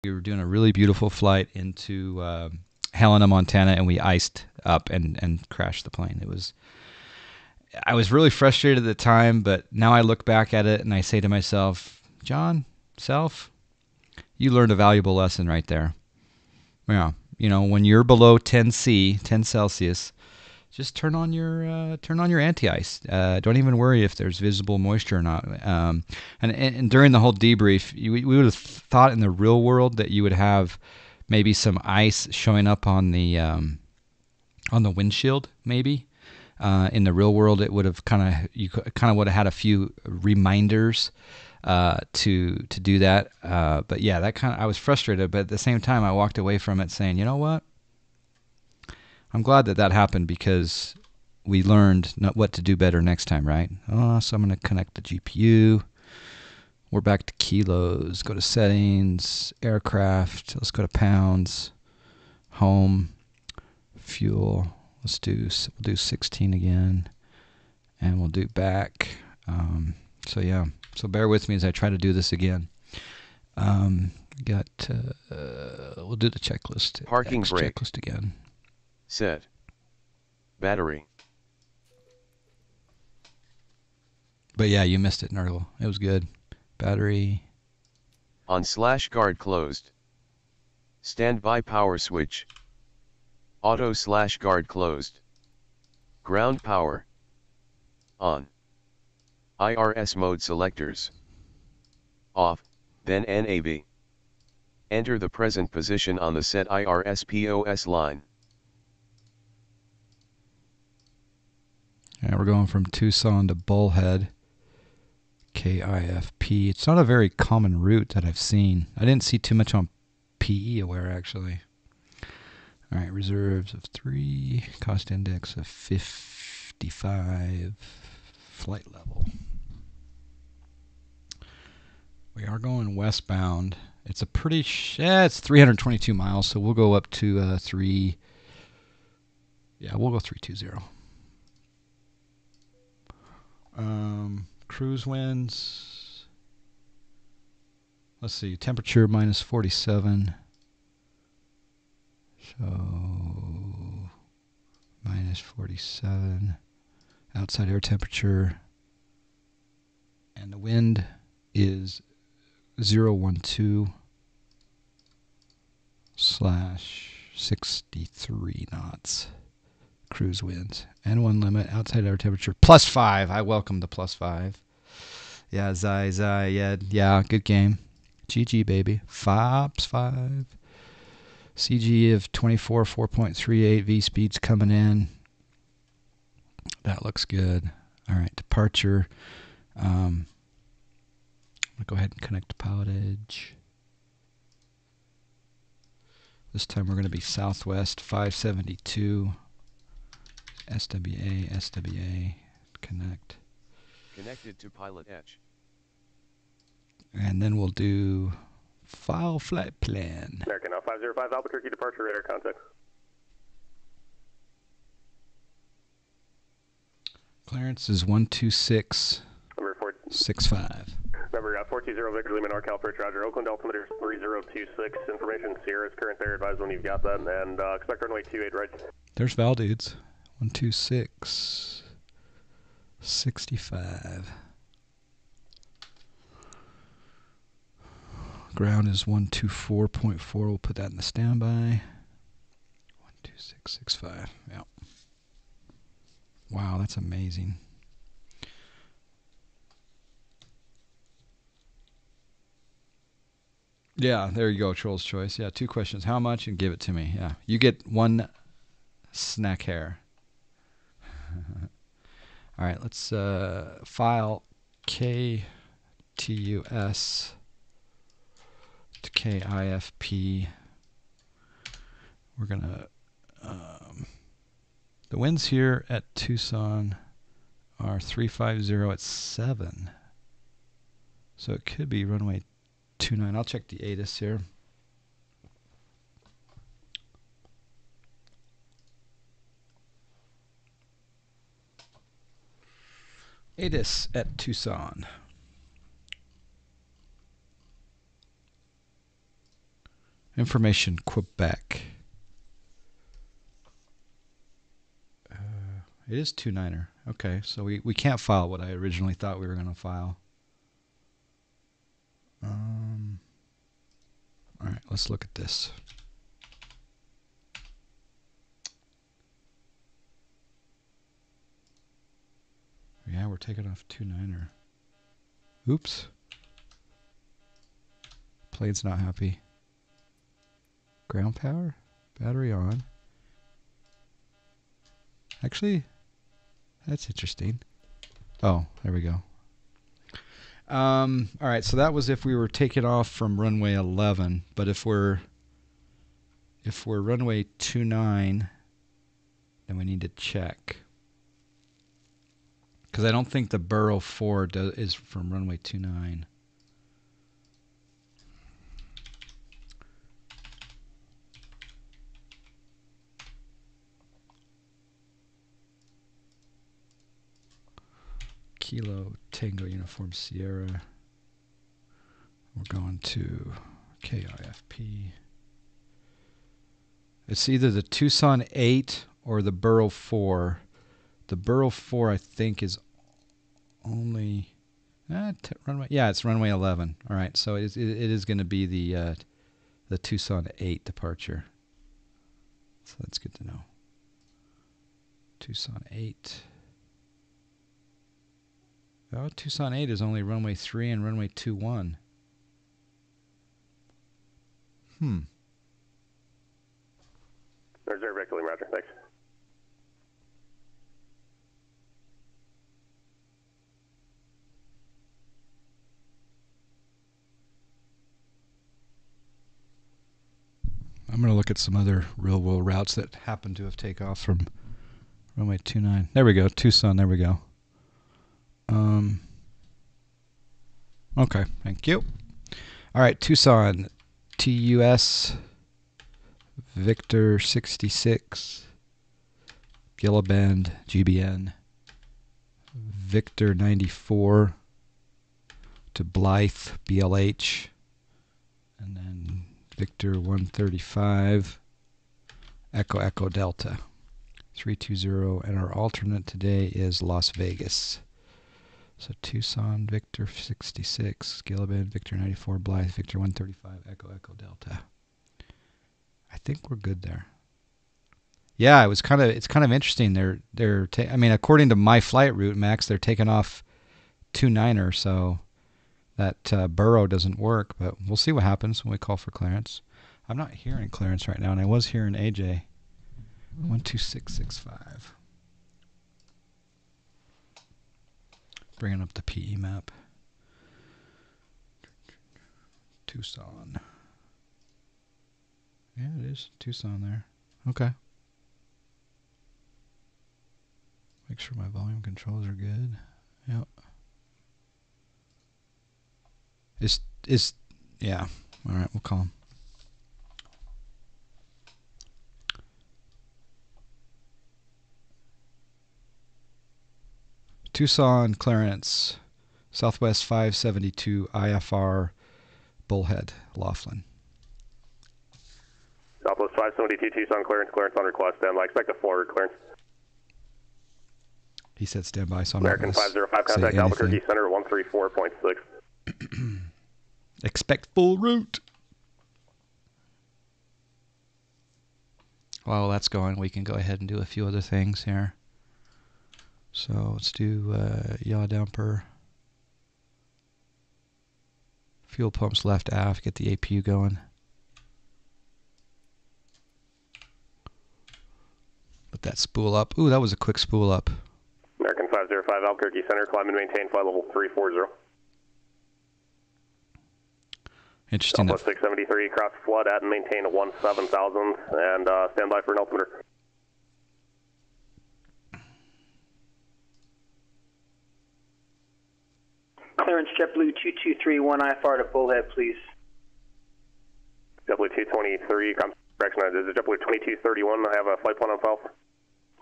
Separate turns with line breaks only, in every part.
We were doing a really beautiful flight into Helena, Montana, and we iced up and crashed the plane. I was really frustrated at the time, but now I look back at it and I say to myself, John, you learned a valuable lesson right there. Yeah, when you're below 10 Celsius, just turn on your anti-ice. Don't even worry if there's visible moisture or not. And during the whole debrief, we would have thought in the real world that you would have maybe some ice showing up on the windshield, maybe. In the real world, it would have you would have had a few reminders to do that. But yeah, I was frustrated. But at the same time, I walked away from it saying, you know what? I'm glad that happened because we learned what to do better next time, right? So I'm going to connect the GPU. We're back to kilos. Go to settings, aircraft. Let's go to pounds, home, fuel. We'll do 16 again, and we'll do back. So bear with me as I try to do this again. We'll do the checklist.
Parking brake.
Checklist again.
Set. Battery.
But yeah, you missed it, Nurgle. It was good. Battery.
On/guard closed. Standby power switch. Auto/guard closed. Ground power. On. IRS mode selectors. Off, then NAV. Enter the present position on the set IRS POS line.
Yeah, we're going from Tucson to Bullhead. KIFP. It's not a very common route that I've seen. I didn't see too much on PE Aware, actually. All right, reserves of 3, cost index of 55, flight level. We are going westbound. It's a pretty, it's 322 miles, so we'll go up to we'll go 320. Cruise winds. Let's see, temperature minus 47. So minus 47. Outside air temperature. And the wind is 012/63 knots. Cruise winds. And one limit. Outside air temperature +5. I welcome the +5. Yeah, Zai. Yeah, good game. GG, baby. FOPS 5. CG of 24, 4.38. V speeds coming in. That looks good. All right, departure. I'll go ahead and connect to Pilotedge. This time we're going to be southwest 572. SWA, connect.
Connected to Pilotedge.
And then we'll do file flight plan.
American 505 Albuquerque departure radar contact.
Clearance is 12665.
Number 420 Victor Lima NorCal First Roger. Oakland altimeter 3026. Information Sierra's current there. Advise when you've got that. And expect runway 28 right.
There's Val dudes. 12665. Ground is 124.4. We'll put that in the standby. 12665. Yep. Wow, that's amazing. Yeah, there you go, Troll's Choice. Yeah, 2 questions. How much? And give it to me. Yeah, you get 1 snack hair. All right, let's file KTUS to KIFP. We're going to... the winds here at Tucson are 350 at 7. So it could be runway 29. I'll check the ATIS here. ATIS at Tucson. Information Quebec. It is 29er. Okay, so we can't file what I originally thought we were going to file. All right, let's look at this. Yeah, we're taking off 29er. Oops. Plane's not happy. Ground power? Battery on. Actually, that's interesting. Oh, there we go. All right, so that was if we were taking off from runway 11, but if we're runway 29, then we need to check. Because I don't think the Burrow 4 is from runway 29. Kilo Tango Uniform Sierra. We're going to KIFP. It's either the Tucson 8 or the Burrow 4. The Burrow 4, I think, is only runway. Yeah, it's runway 11. All right, so it is going to be the Tucson 8 departure. So that's good to know. Tucson 8. Oh, Tucson 8 is only runway 3 and runway 21.
Reserve vehicle, roger, thanks.
I'm going to look at some other real-world routes that happen to have taken off from runway 29. There we go, Tucson, there we go. Okay, thank you. All right, Tucson, TUS, Victor 66, Gillibend, GBN, Victor 94, to Blythe, BLH, and then Victor 135, Echo Echo Delta, 320, and our alternate today is Las Vegas. So Tucson, Victor 66, Gillibend, Victor 94, Blythe, Victor 135, Echo Echo Delta. I think we're good there. Yeah, it's kind of interesting. I mean, according to my flight route, Max, they're taking off 29er, so that Burrow doesn't work. But we'll see what happens when we call for clearance. I'm not hearing clearance right now, and I was hearing AJ 12665. Bringing up the PE map. Tucson. Yeah, it is Tucson there. Okay. Make sure my volume controls are good. Yep. Yeah. All right, we'll call him. Tucson clearance, Southwest 572 IFR, Bullhead, Laughlin.
Southwest 572 Tucson clearance on request, standby. Expect a forward clearance.
He said standby, so I'm
American
not going to
505, contact Albuquerque Center 134.6.
Expect full route. While that's going, we can go ahead and do a few other things here. So let's do yaw damper. Fuel pumps left aft, get the APU going. Let that spool up. Ooh, that was a quick spool up.
American 505 Albuquerque Center, climb and maintain flight level 340.
Interesting.
Southwest 673, cross flood at and maintain at 17,000, and stand by for an altimeter.
Clearance JetBlue 2231 IFR to Bullhead, please.
JetBlue 223, correction, this is JetBlue 2231. I have a flight plan on file.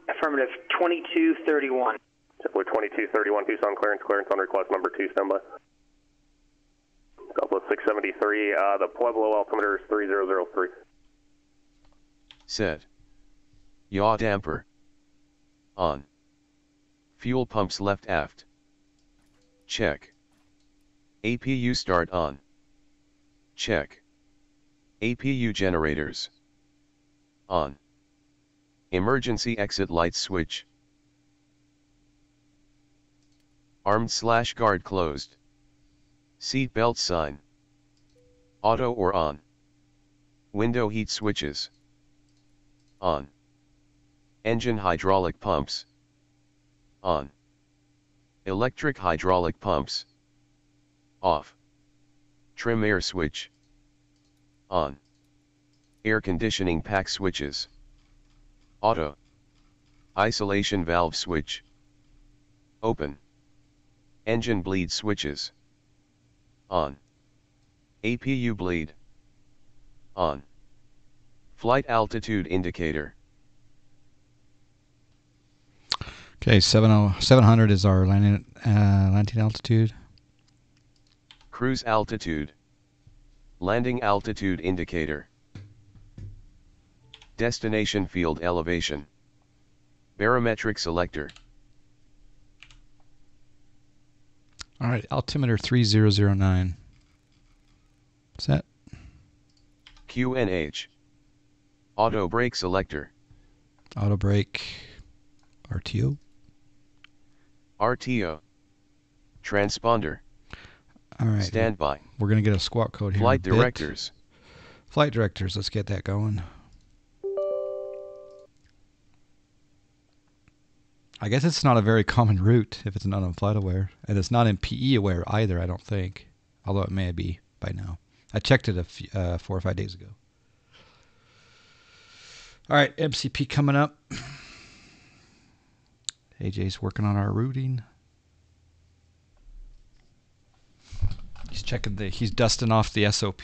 Affirmative, 2231.
JetBlue 2231, Tucson clearance on request number 2, standby. Delta 673, the Pueblo altimeter is 3003.
Set. Yaw damper. On. Fuel pumps left aft. Check. APU start on. Check. APU generators. On. Emergency exit light switch. Armed/guard closed. Seat belt sign. Auto or on. Window heat switches. On. Engine hydraulic pumps. On. Electric hydraulic pumps. Off. Trim air switch. On. Air conditioning pack switches. Auto. Isolation valve switch. Open. Engine bleed switches. On. APU bleed. On. Flight altitude indicator.
Okay, 700 is our landing altitude.
Cruise altitude. Landing altitude indicator. Destination field elevation. Barometric selector.
All right, altimeter 3009. Set.
QNH. Auto brake selector.
Auto brake. RTO.
RTO. Transponder.
All right.
Standby.
We're going to get a squawk code here.
Flight directors.
Flight directors. Let's get that going. I guess it's not a very common route if it's not on FlightAware. And it's not in PE Aware either, I don't think. Although it may be by now. I checked it 4 or 5 days ago. All right, MCP coming up. AJ's working on our routing. He's dusting off the SOP.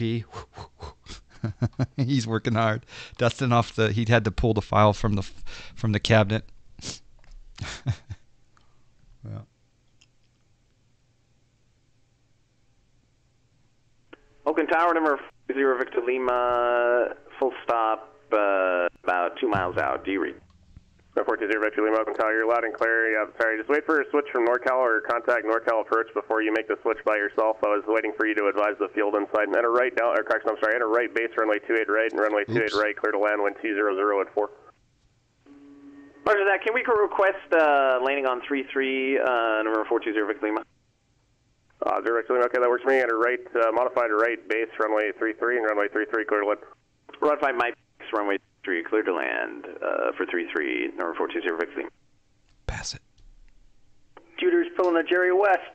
He's working hard. Dusting off he had to pull the file from the cabinet. Well.
Oakland Tower, number 0 Victor Lima, full stop, about 2 miles out. Do you read?
420 Victor Lima, Oakland Tower, you're loud and clear. Yeah, sorry, just wait for a switch from NorCal or contact NorCal approach before you make the switch by yourself. I was waiting for you to advise the field inside. And enter right down, or correction, I'm sorry, enter right base, runway 28 right, and runway 28 right, clear to land, wind 200 at 4.
Roger that. Can we request landing on 33, number 420 Victor Lima?
0 Victor Lima, okay, that works for me. Enter right, modified right base, runway 33, and runway 33, clear to land.
Modified my base, runway 3, clear to land for 33, number 420 Victor Lima.
Pass it.
Juter's pulling the Jerry West.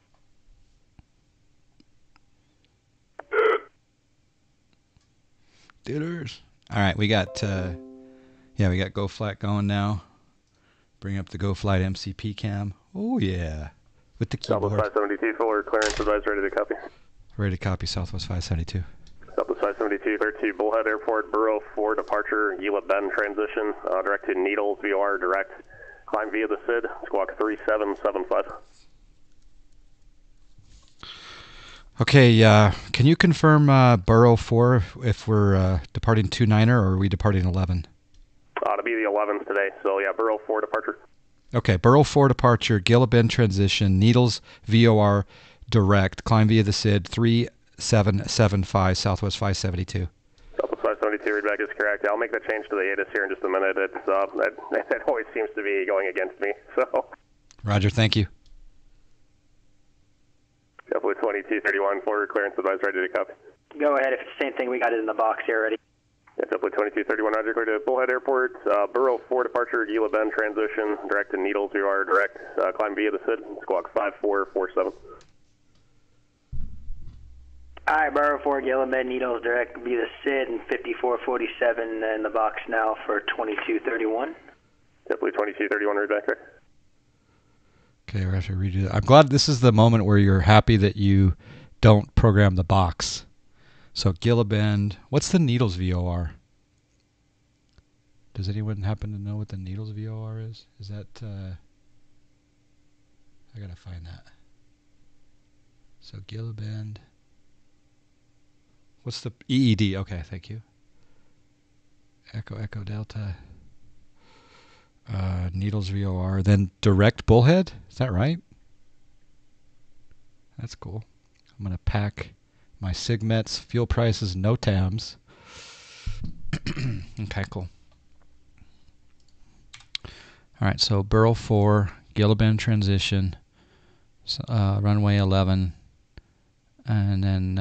Ditters. All right, we got Go Flat going now. Bring up the Go Flight MCP cam. Oh yeah, with the keyboard.
Southwest 572, full clearance, advise, ready to copy.
Ready to copy, Southwest 572.
Southwest 572, 32, Bullhead Airport, Burrow 4 departure, Gila Bend transition, direct to Needles, VOR direct, climb via the SID, squawk 3775.
Okay, can you confirm Burrow 4 if we're departing 29er or are we departing 11?
To be the 11th today, so yeah, Burrow 4 departure.
Okay, Burrow 4 departure, Gila Bend transition, Needles, VOR direct, climb via the SID, 3775, Southwest 572.
Southwest 572, readback is correct. I'll make that change to the ATIS here in just a minute. It's that always seems to be going against me, so.
Roger, thank you.
Definitely 2231, forward clearance, advise, ready to copy.
Go ahead. If it's the same thing, we got it in the box here already.
Yeah, definitely 2231, Roger, clear to Bullhead Airport, Burrow 4 departure, Gila Bend transition, direct to Needles, VOR direct, climb via the SID, squawk 5447.
All right, Burrow 4, Gila Bend, Needles, direct via the SID, and 5447 in the box now for 2231.
Definitely 2231, readback there.
Okay, we have to redo that. I'm glad this is the moment where you're happy that you don't program the box. So Gila Bend, what's the Needles VOR? Does anyone happen to know what the Needles VOR is? Is that, I gotta find that. So Gila Bend, What's the EED? Okay, thank you. Echo Echo Delta. Needles VOR. Then direct bullhead. Is that right? That's cool. I'm gonna pack my Sigmets. Fuel prices, no TAMs. Okay, cool. All right, so Burl 4, Gila Bend transition, runway 11, and then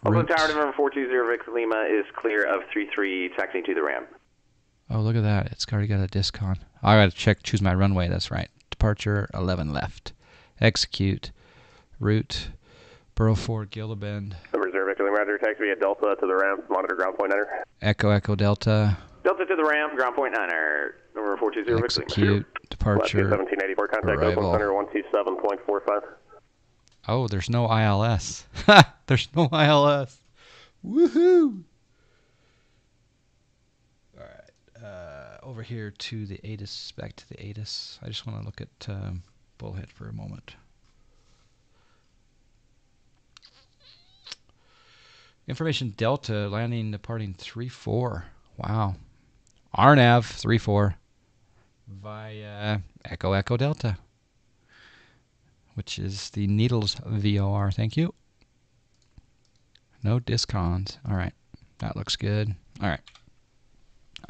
Oakland Tower, November 420 Victor Lima is clear of 33, taxiing to the ramp.
Oh, look at that. It's already got a discon. I got to choose my runway. That's right. Departure 11 left. Execute. Route Burl 4, Gila Bend.
Number 0 Victor Lima, Roger, taxi via Delta to the ramp, monitor ground point enter.
Echo Echo Delta.
Delta to the ramp, ground point niner. Number 420 Victor Lima.
Execute. Departure.
1784, contact
arrival.
Oakland Center 127.45.
Oh, there's no ILS. There's no ILS. Woohoo! All right. Over here to the ATIS, back to the ATIS. I just want to look at Bullhead for a moment. Information Delta, landing, departing 3-4. Wow. RNAV 3-4 via Echo Echo Delta, which is the Needles VOR. Thank you. No discons. All right. That looks good. All right.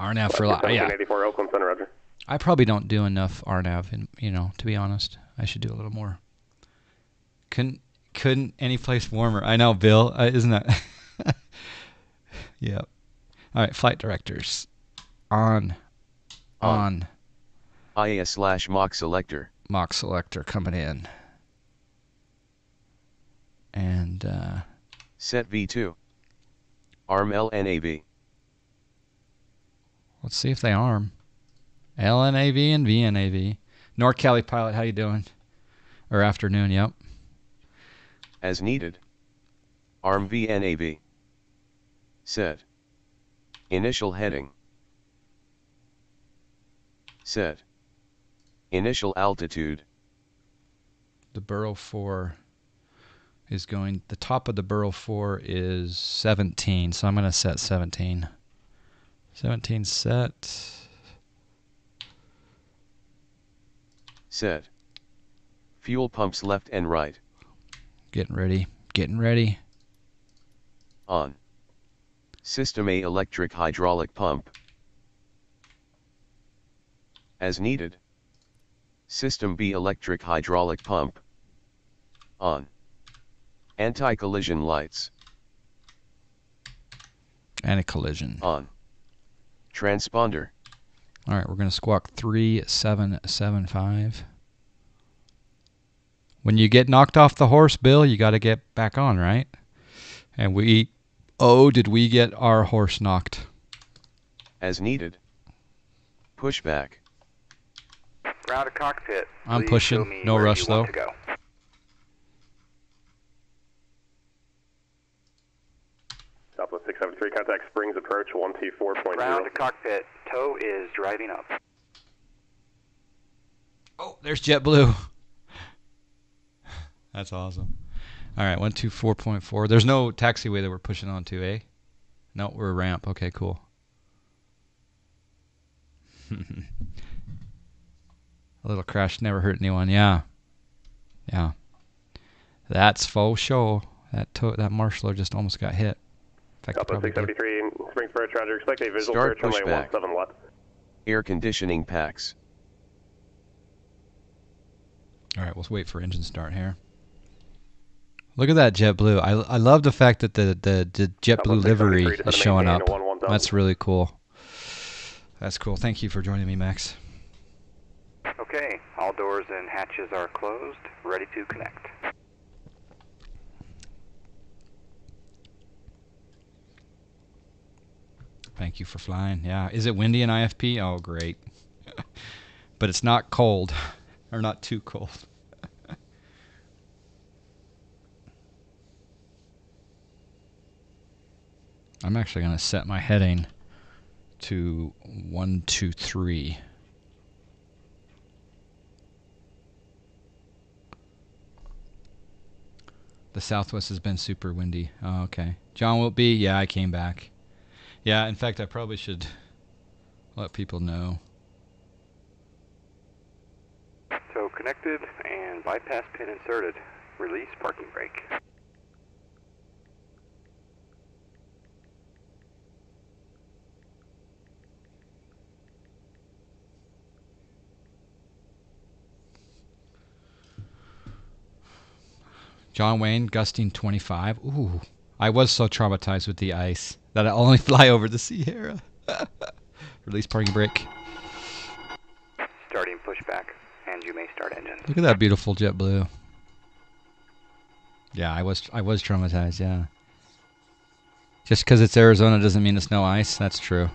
RNAV for yeah.
1784 Oakland Center, Roger.
I probably don't do enough RNAV, to be honest. I should do a little more. Couldn't any place warmer. I know, Bill. Isn't that? Yep. All right, flight directors. On.
IAS/Mach selector.
Mach selector coming in. And
Set V2. Arm LNAV.
let's see if they arm. LNAV and VNAV. North Cali pilot, how you doing? Or afternoon, yep.
As needed. Arm VNAV. Set. Initial heading. Set. Initial altitude.
The Burrow 4 is going, the top of the Burrow 4 is 17, so I'm going to set 17. 17 set.
Set. Fuel pumps left and right.
Getting ready. Getting ready.
On. System A electric hydraulic pump. As needed. System B electric hydraulic pump. On. Anti-collision lights.
Anti-collision.
On. Transponder.
All right, we're going to squawk 3775. When you get knocked off the horse, Bill, you got to get back on, right? And did we get our horse knocked?
As needed. Pushback.
Ground to cockpit.
I'm
Please
pushing.
show me
No
where
rush,
you
though.
want to go.
Southwest 673, contact Springs approach 124.0.
Ground to cockpit. Tow is driving up.
Oh, there's JetBlue. That's awesome. All right, 124.4. There's no taxiway that we're pushing onto, eh? No, we're a ramp. Okay, cool. A little crash never hurt anyone. Yeah. Yeah. That's faux show. That marshaller just almost got hit. In fact,
Southwest 673, Springs approach, Roger. Expect a visual
Start
approach runway
pushback.
17 left.
Air conditioning packs.
all right, we'll wait for engine start here. Look at that JetBlue. I love the fact that the JetBlue livery is showing up. That's really cool. That's cool. Thank you for joining me, Max.
Okay, all doors and hatches are closed. Ready to connect.
Thank you for flying. Yeah. Is it windy in IFP? Oh, great. But it's not cold. Or not too cold. I'm actually going to set my heading to 123. The Southwest has been super windy. Oh, okay. John Wiltby, yeah, I came back. Yeah, in fact, I probably should let people know.
So connected and bypass pin inserted. Release parking brake.
John Wayne, gusting 25. Ooh, I was so traumatized with the ice that I only fly over the Sierra. Release parking brake.
Starting pushback, and you may start engine.
Look at that beautiful JetBlue. Yeah, I was traumatized, yeah. Just because it's Arizona doesn't mean it's no ice. That's true.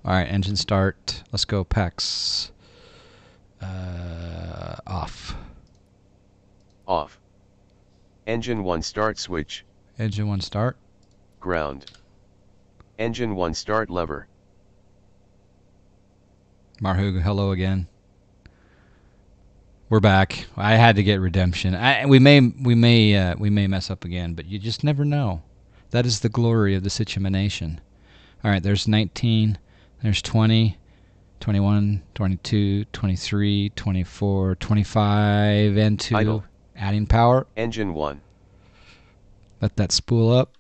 All right, engine start. Let's go, PAX. Off.
Off. Engine 1 start switch.
Engine 1 start.
Ground. Engine 1 start lever.
Marhug, hello again. We're back. I had to get redemption. We may mess up again, but you just never know. That is the glory of the Situamination. All right, there's 19, there's 20, 21, 22, 23, 24, 25, and 2.
Idle.
Adding power.
Engine 1.
Let that spool up.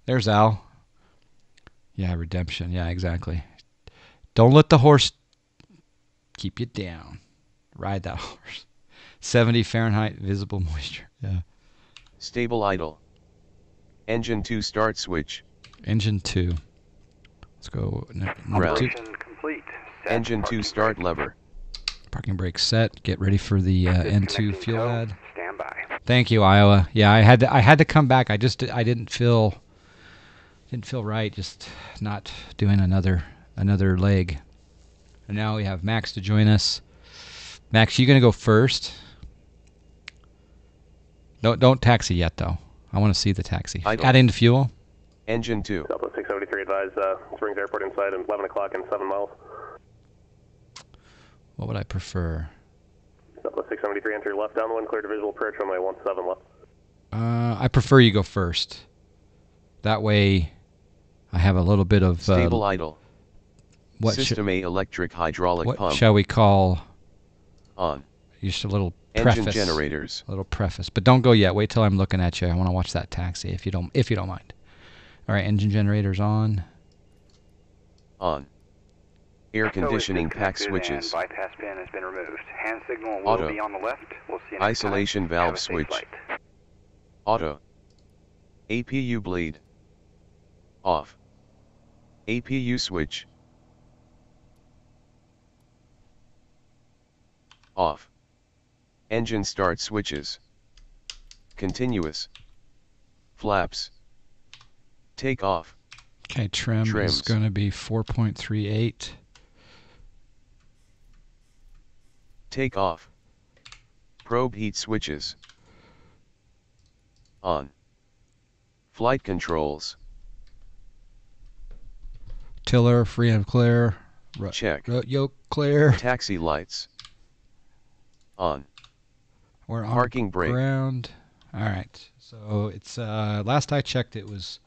There's Al. Yeah, redemption. Yeah, exactly. Don't let the horse keep you down. Ride that horse. 70 Fahrenheit visible moisture. Yeah.
Stable idle. Engine 2 start switch.
Engine 2. Let's go. Number 2.
Operation complete. Set
Engine 2
parking
start
brake.
lever.
Parking brake set. Get ready for the N2
Disconnecting
fuel
tow.
add.
Stand by.
Thank you, Iowa. Yeah, I had to come back. I didn't feel right just not doing another leg. And now we have Max to join us. Max, you gonna go first? Don't taxi yet though. I want to see the taxi.
Idle.
Add into fuel.
Engine 2.
Southwest 673 advise Springs Airport inside at 11 o'clock and 7 miles.
What would I prefer?
Southwest 673 enter left downwind, clear to visual approach runway 17 left.
I prefer you go first. That way, I have a little bit of
Stable idle.
what
System A electric hydraulic
what
pump.
shall we call
On.
just a little
Engine
preface.
generators.
A little preface, but don't go yet. Wait till I'm looking at you. I want to watch that taxi if you don't mind. All right, engine generators on.
On. Air
Tow is
conditioning pack
disconnected
switches.
and bypass pin has been removed. Hand signal will
Auto.
be on the left. We'll see you next
Isolation
time.
valve
Have a safe
switch.
flight.
Auto. APU bleed. Off. APU switch. Off. Engine start switches. Continuous. Flaps. Take off.
Okay, trim is
Trims.
going to be 4.38.
Take off. Probe heat switches. On. Flight controls.
Tiller, free and clear.
Check.
Yoke clear.
Taxi lights. On.
We're on
Parking brake.
ground. All right. So it's last I checked, it was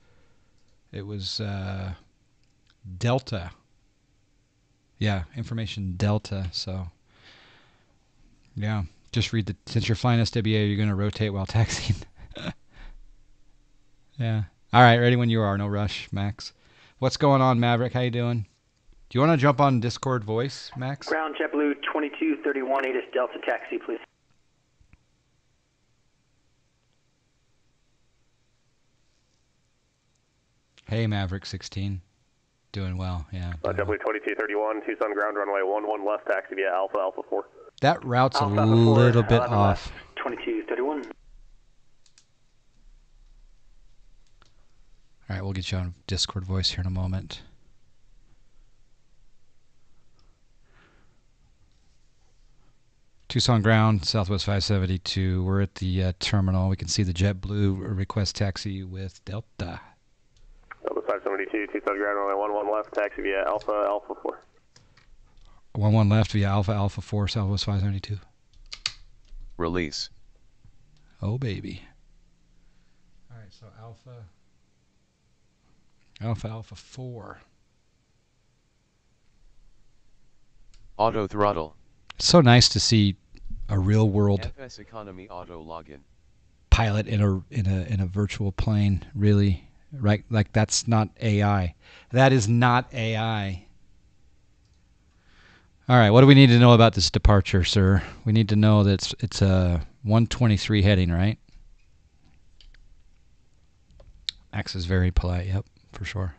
Delta. Yeah, information Delta. So yeah, just read since you're flying SWA, you're going to rotate while taxiing. Yeah. All right, ready when you are. No rush, Max. What's going on, Maverick? How you doing? Do you want to jump on Discord voice, Max?
Ground JetBlue 2231 ATIS Delta taxi, please.
Hey, Maverick 16. Doing well, yeah.
JetBlue 2231, Tucson ground runway 11 left, taxi via Alpha, Alpha 4.
That route's a
Alpha
little
4,
bit
11
off.
left, 2231.
All right, we'll get you on Discord voice here in a moment. Tucson ground, Southwest 572. We're at the terminal. We can see the JetBlue request taxi with Delta.
Southwest 572, Tucson ground runway 11 left, taxi via Alpha, Alpha 4.
11 left via Alpha Alpha 4, Southwest 572.
Release.
Oh, baby. All right, so Alpha Alpha 4.
Auto throttle.
It's so nice to see a real world
FS economy auto login.
pilot in a virtual plane. Really, right? Like that's not AI. That is not AI. All right, what do we need to know about this departure, sir? We need to know that it's a 123 heading, right? Max is very polite. Yep, for sure.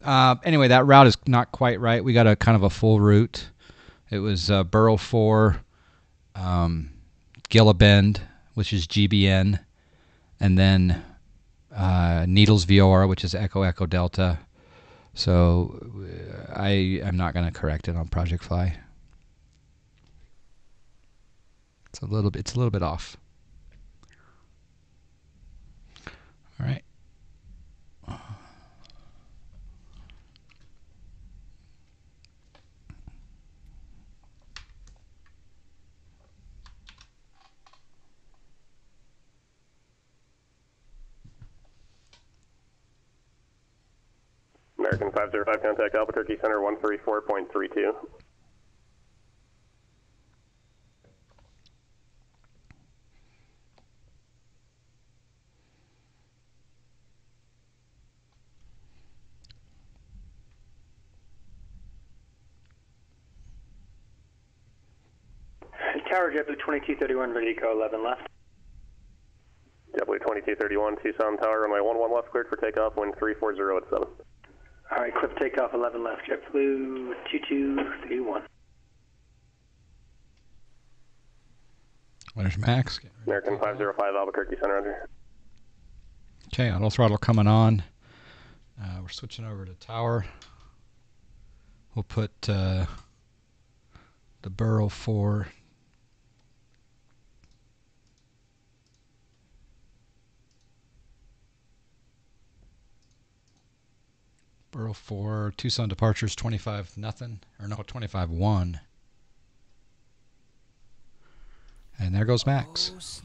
Anyway, that route is not quite right. We got a kind of a full route. It was Burrow 4, Gilla Bend, which is GBN, and then Needles VOR, which is Echo Echo Delta. So I am not going to correct it on Project Fly. It's a little bit off. All right.
American 505, contact Albuquerque Center 134.32.
Tower JetBlue 2231, ready to go, 11 left.
JetBlue 2231, Tucson Tower, runway 11 left, cleared for takeoff, wind 340 at 7.
All right, clip takeoff, 11 left, JetBlue 2231.
There's Max.
American 505, Albuquerque Center, under.
Okay, auto throttle coming on. We're switching over to tower. We'll put the Burrow 4. Burrow 4, Tucson departures 25-0, or no, 25-1. And there goes Max.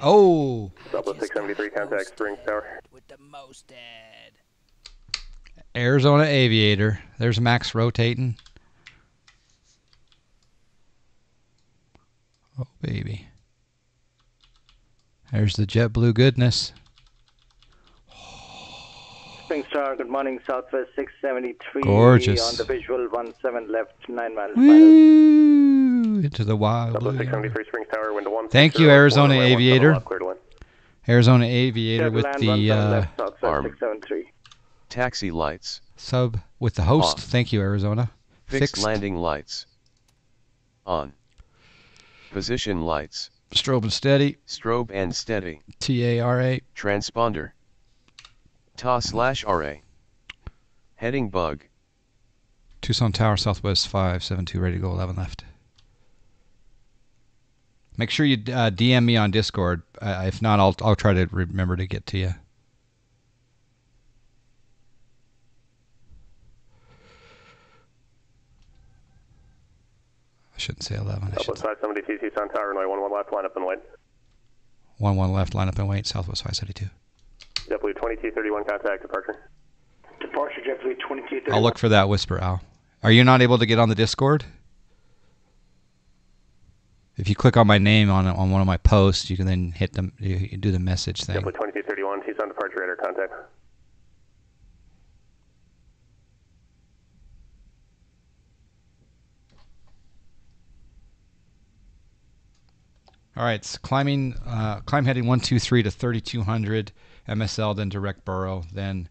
Oh!
Southwest 673, contact Springs Tower.
With the most dead.
Arizona Aviator. There's Max rotating. Oh, baby. There's the JetBlue goodness.
Springs Tower, good morning, Southwest 673.
Gorgeous.
On the visual, 17 left, 9 miles.
Woo! Into the wild
Southwest
blue.
673, Springs Tower, wind 1.
Thank you, Arizona
runway 17
Aviator.
left, cleared to wind.
Arizona Aviator with
Land
the
17 left, Southwest
arm.
673.
Taxi lights.
sub with the host.
Off.
Thank you, Arizona.
Fixed landing lights. On. Position lights.
Strobe and steady.
Strobe and steady.
TARA.
Transponder. TA/RA. Heading bug.
Tucson Tower, Southwest 572, ready to go, 11 left. Make sure you DM me on Discord. If not, I'll try to remember to get to you. I shouldn't say 11. I should
Southwest 572, Tucson Tower, runway 11 left, line up and wait.
11 left, line up and wait, Southwest 572.
JetBlue 2231, contact departure.
Departure JetBlue 2231.
I'll look for that whisper, Al. Are you not able to get on the Discord? If you click on my name on one of my posts, you can then hit them. You do the message thing.
JetBlue 2231, Tucson departure radar contact.
All right, it's climb heading 123 to 3200 MSL, then direct burrow, then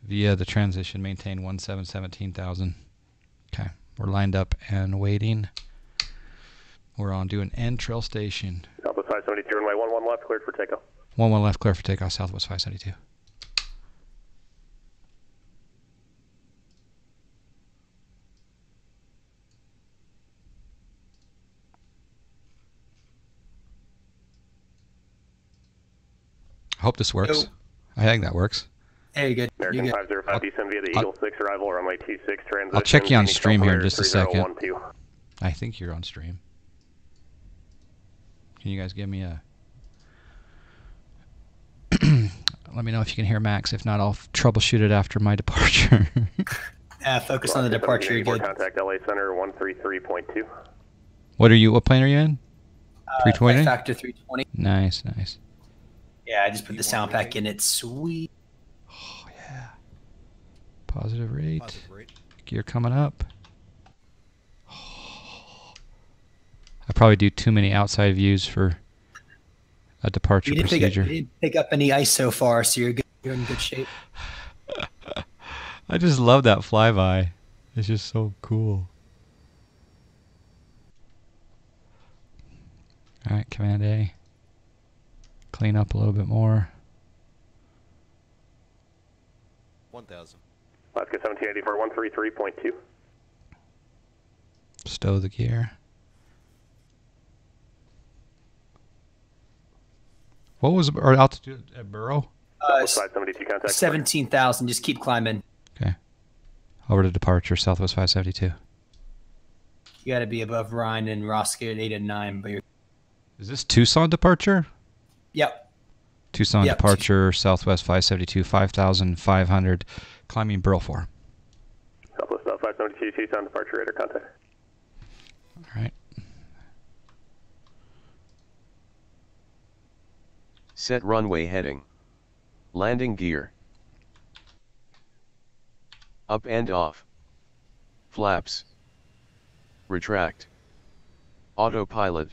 via the transition maintain 17,000. Okay, we're lined up and waiting. We're on doing end trail station.
Southwest 572, runway 11 left, cleared for takeoff.
11 left, clear for takeoff, Southwest 572. I hope this works.
Hello.
I think that works.
Hey, you're good.
American
You're good.
505, descend via the Eagle 6 arrival, runway 26 transition.
I'll check you on
Phoenix
stream here in
Delta
just a
Air
second.
3012.
I think you're on stream. Can you guys give me a... Let me know if you can hear Max. If not, I'll troubleshoot it after my departure.
Focus on the departure. You're good.
Contact LA Center 133.2.
What plane are you in? 320?
Factor 320.
Nice, nice.
Yeah, I just put the sound pack in it. Sweet.
Oh, yeah. Positive rate. Gear coming up. Oh. I probably do too many outside views for a departure procedure.
You didn't pick up any ice so far, so you're good. You're in good shape.
I just love that flyby. It's just so cool. All right, Command A. Clean up a little bit more.
1000. Alaska 1784, 133.2.
Stow the gear. What was our altitude at Burrow?
572 contact.
17,000. Just keep climbing.
Okay. Over to departure, Southwest 572.
You got to be above Ryan and Roscoe at 8 and 9. But you're...
Is this Tucson departure?
Yep.
Tucson departure, Southwest 572, 5,500, climbing Burl 4.
Southwest 572, Tucson departure, radar contact.
All right.
Set runway heading. Landing gear. Up and off. Flaps. Retract. Autopilot.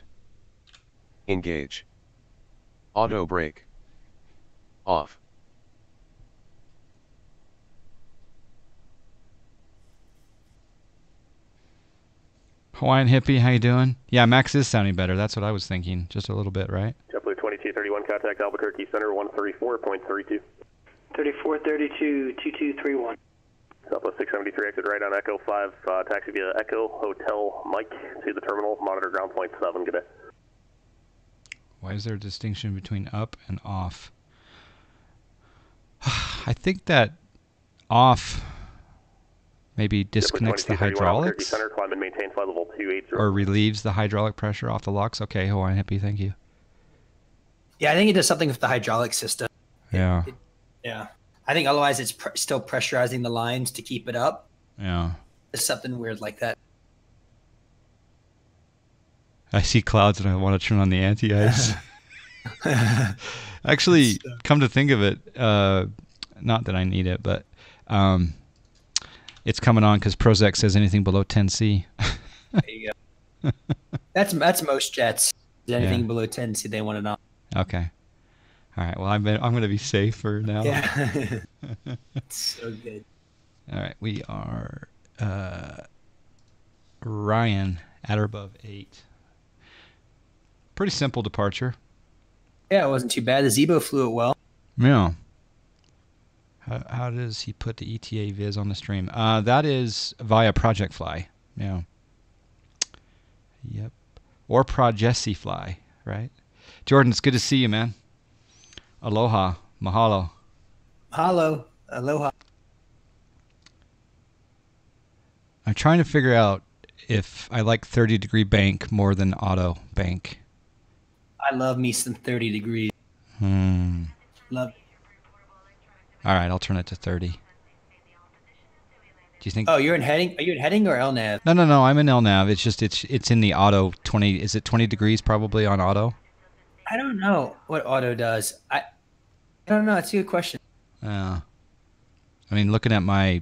Engage. Auto brake. Off.
Hawaiian Hippie, how you doing? Yeah, Max is sounding better. That's what I was thinking. Just a little bit, right?
JetBlue 2231, contact Albuquerque Center 134.32.
3432, 2231.
Southwest 673, exit right on Echo 5, taxi via Echo Hotel Mike to the terminal, monitor ground point 7, good day.
Why is there a distinction between up and off? I think that off maybe disconnects the hydraulics
Center, climb and maintain flight level 280.
or relieves the hydraulic pressure off the locks. Okay, Hawaiian Hippie, thank you.
Yeah, I think it does something with the hydraulic system.
Yeah.
Yeah. I think otherwise it's still pressurizing the lines to keep it up.
Yeah.
There's something weird like that.
I see clouds and I want to turn on the anti-ice. Actually, come to think of it, not that I need it, but it's coming on because Prozac says anything below 10C.
There you go. That's most jets. Anything below 10C, they want it on.
Okay. All right. Well, I'm going to be safer now.
Yeah. So good.
All right. We are Ryan at or above 8. Pretty simple departure.
Yeah, it wasn't too bad. The Zebo flew it well.
Yeah. How does he put the ETA viz on the stream? That is via Project Fly. Yeah. Yep. Or Projesi Fly, right? Jordan, it's good to see you, man. Aloha. Mahalo.
Mahalo. Aloha.
I'm trying to figure out if I like 30-degree bank more than auto bank.
I love me some 30 degrees. Love.
All right, I'll turn it to 30. Do you think?
Oh, you're in heading? Are you in heading or LNAV?
No. I'm in LNAV. It's just it's in the auto 20. Is it 20 degrees probably on auto?
I don't know what auto does. I don't know. It's a good question.
I mean, looking at my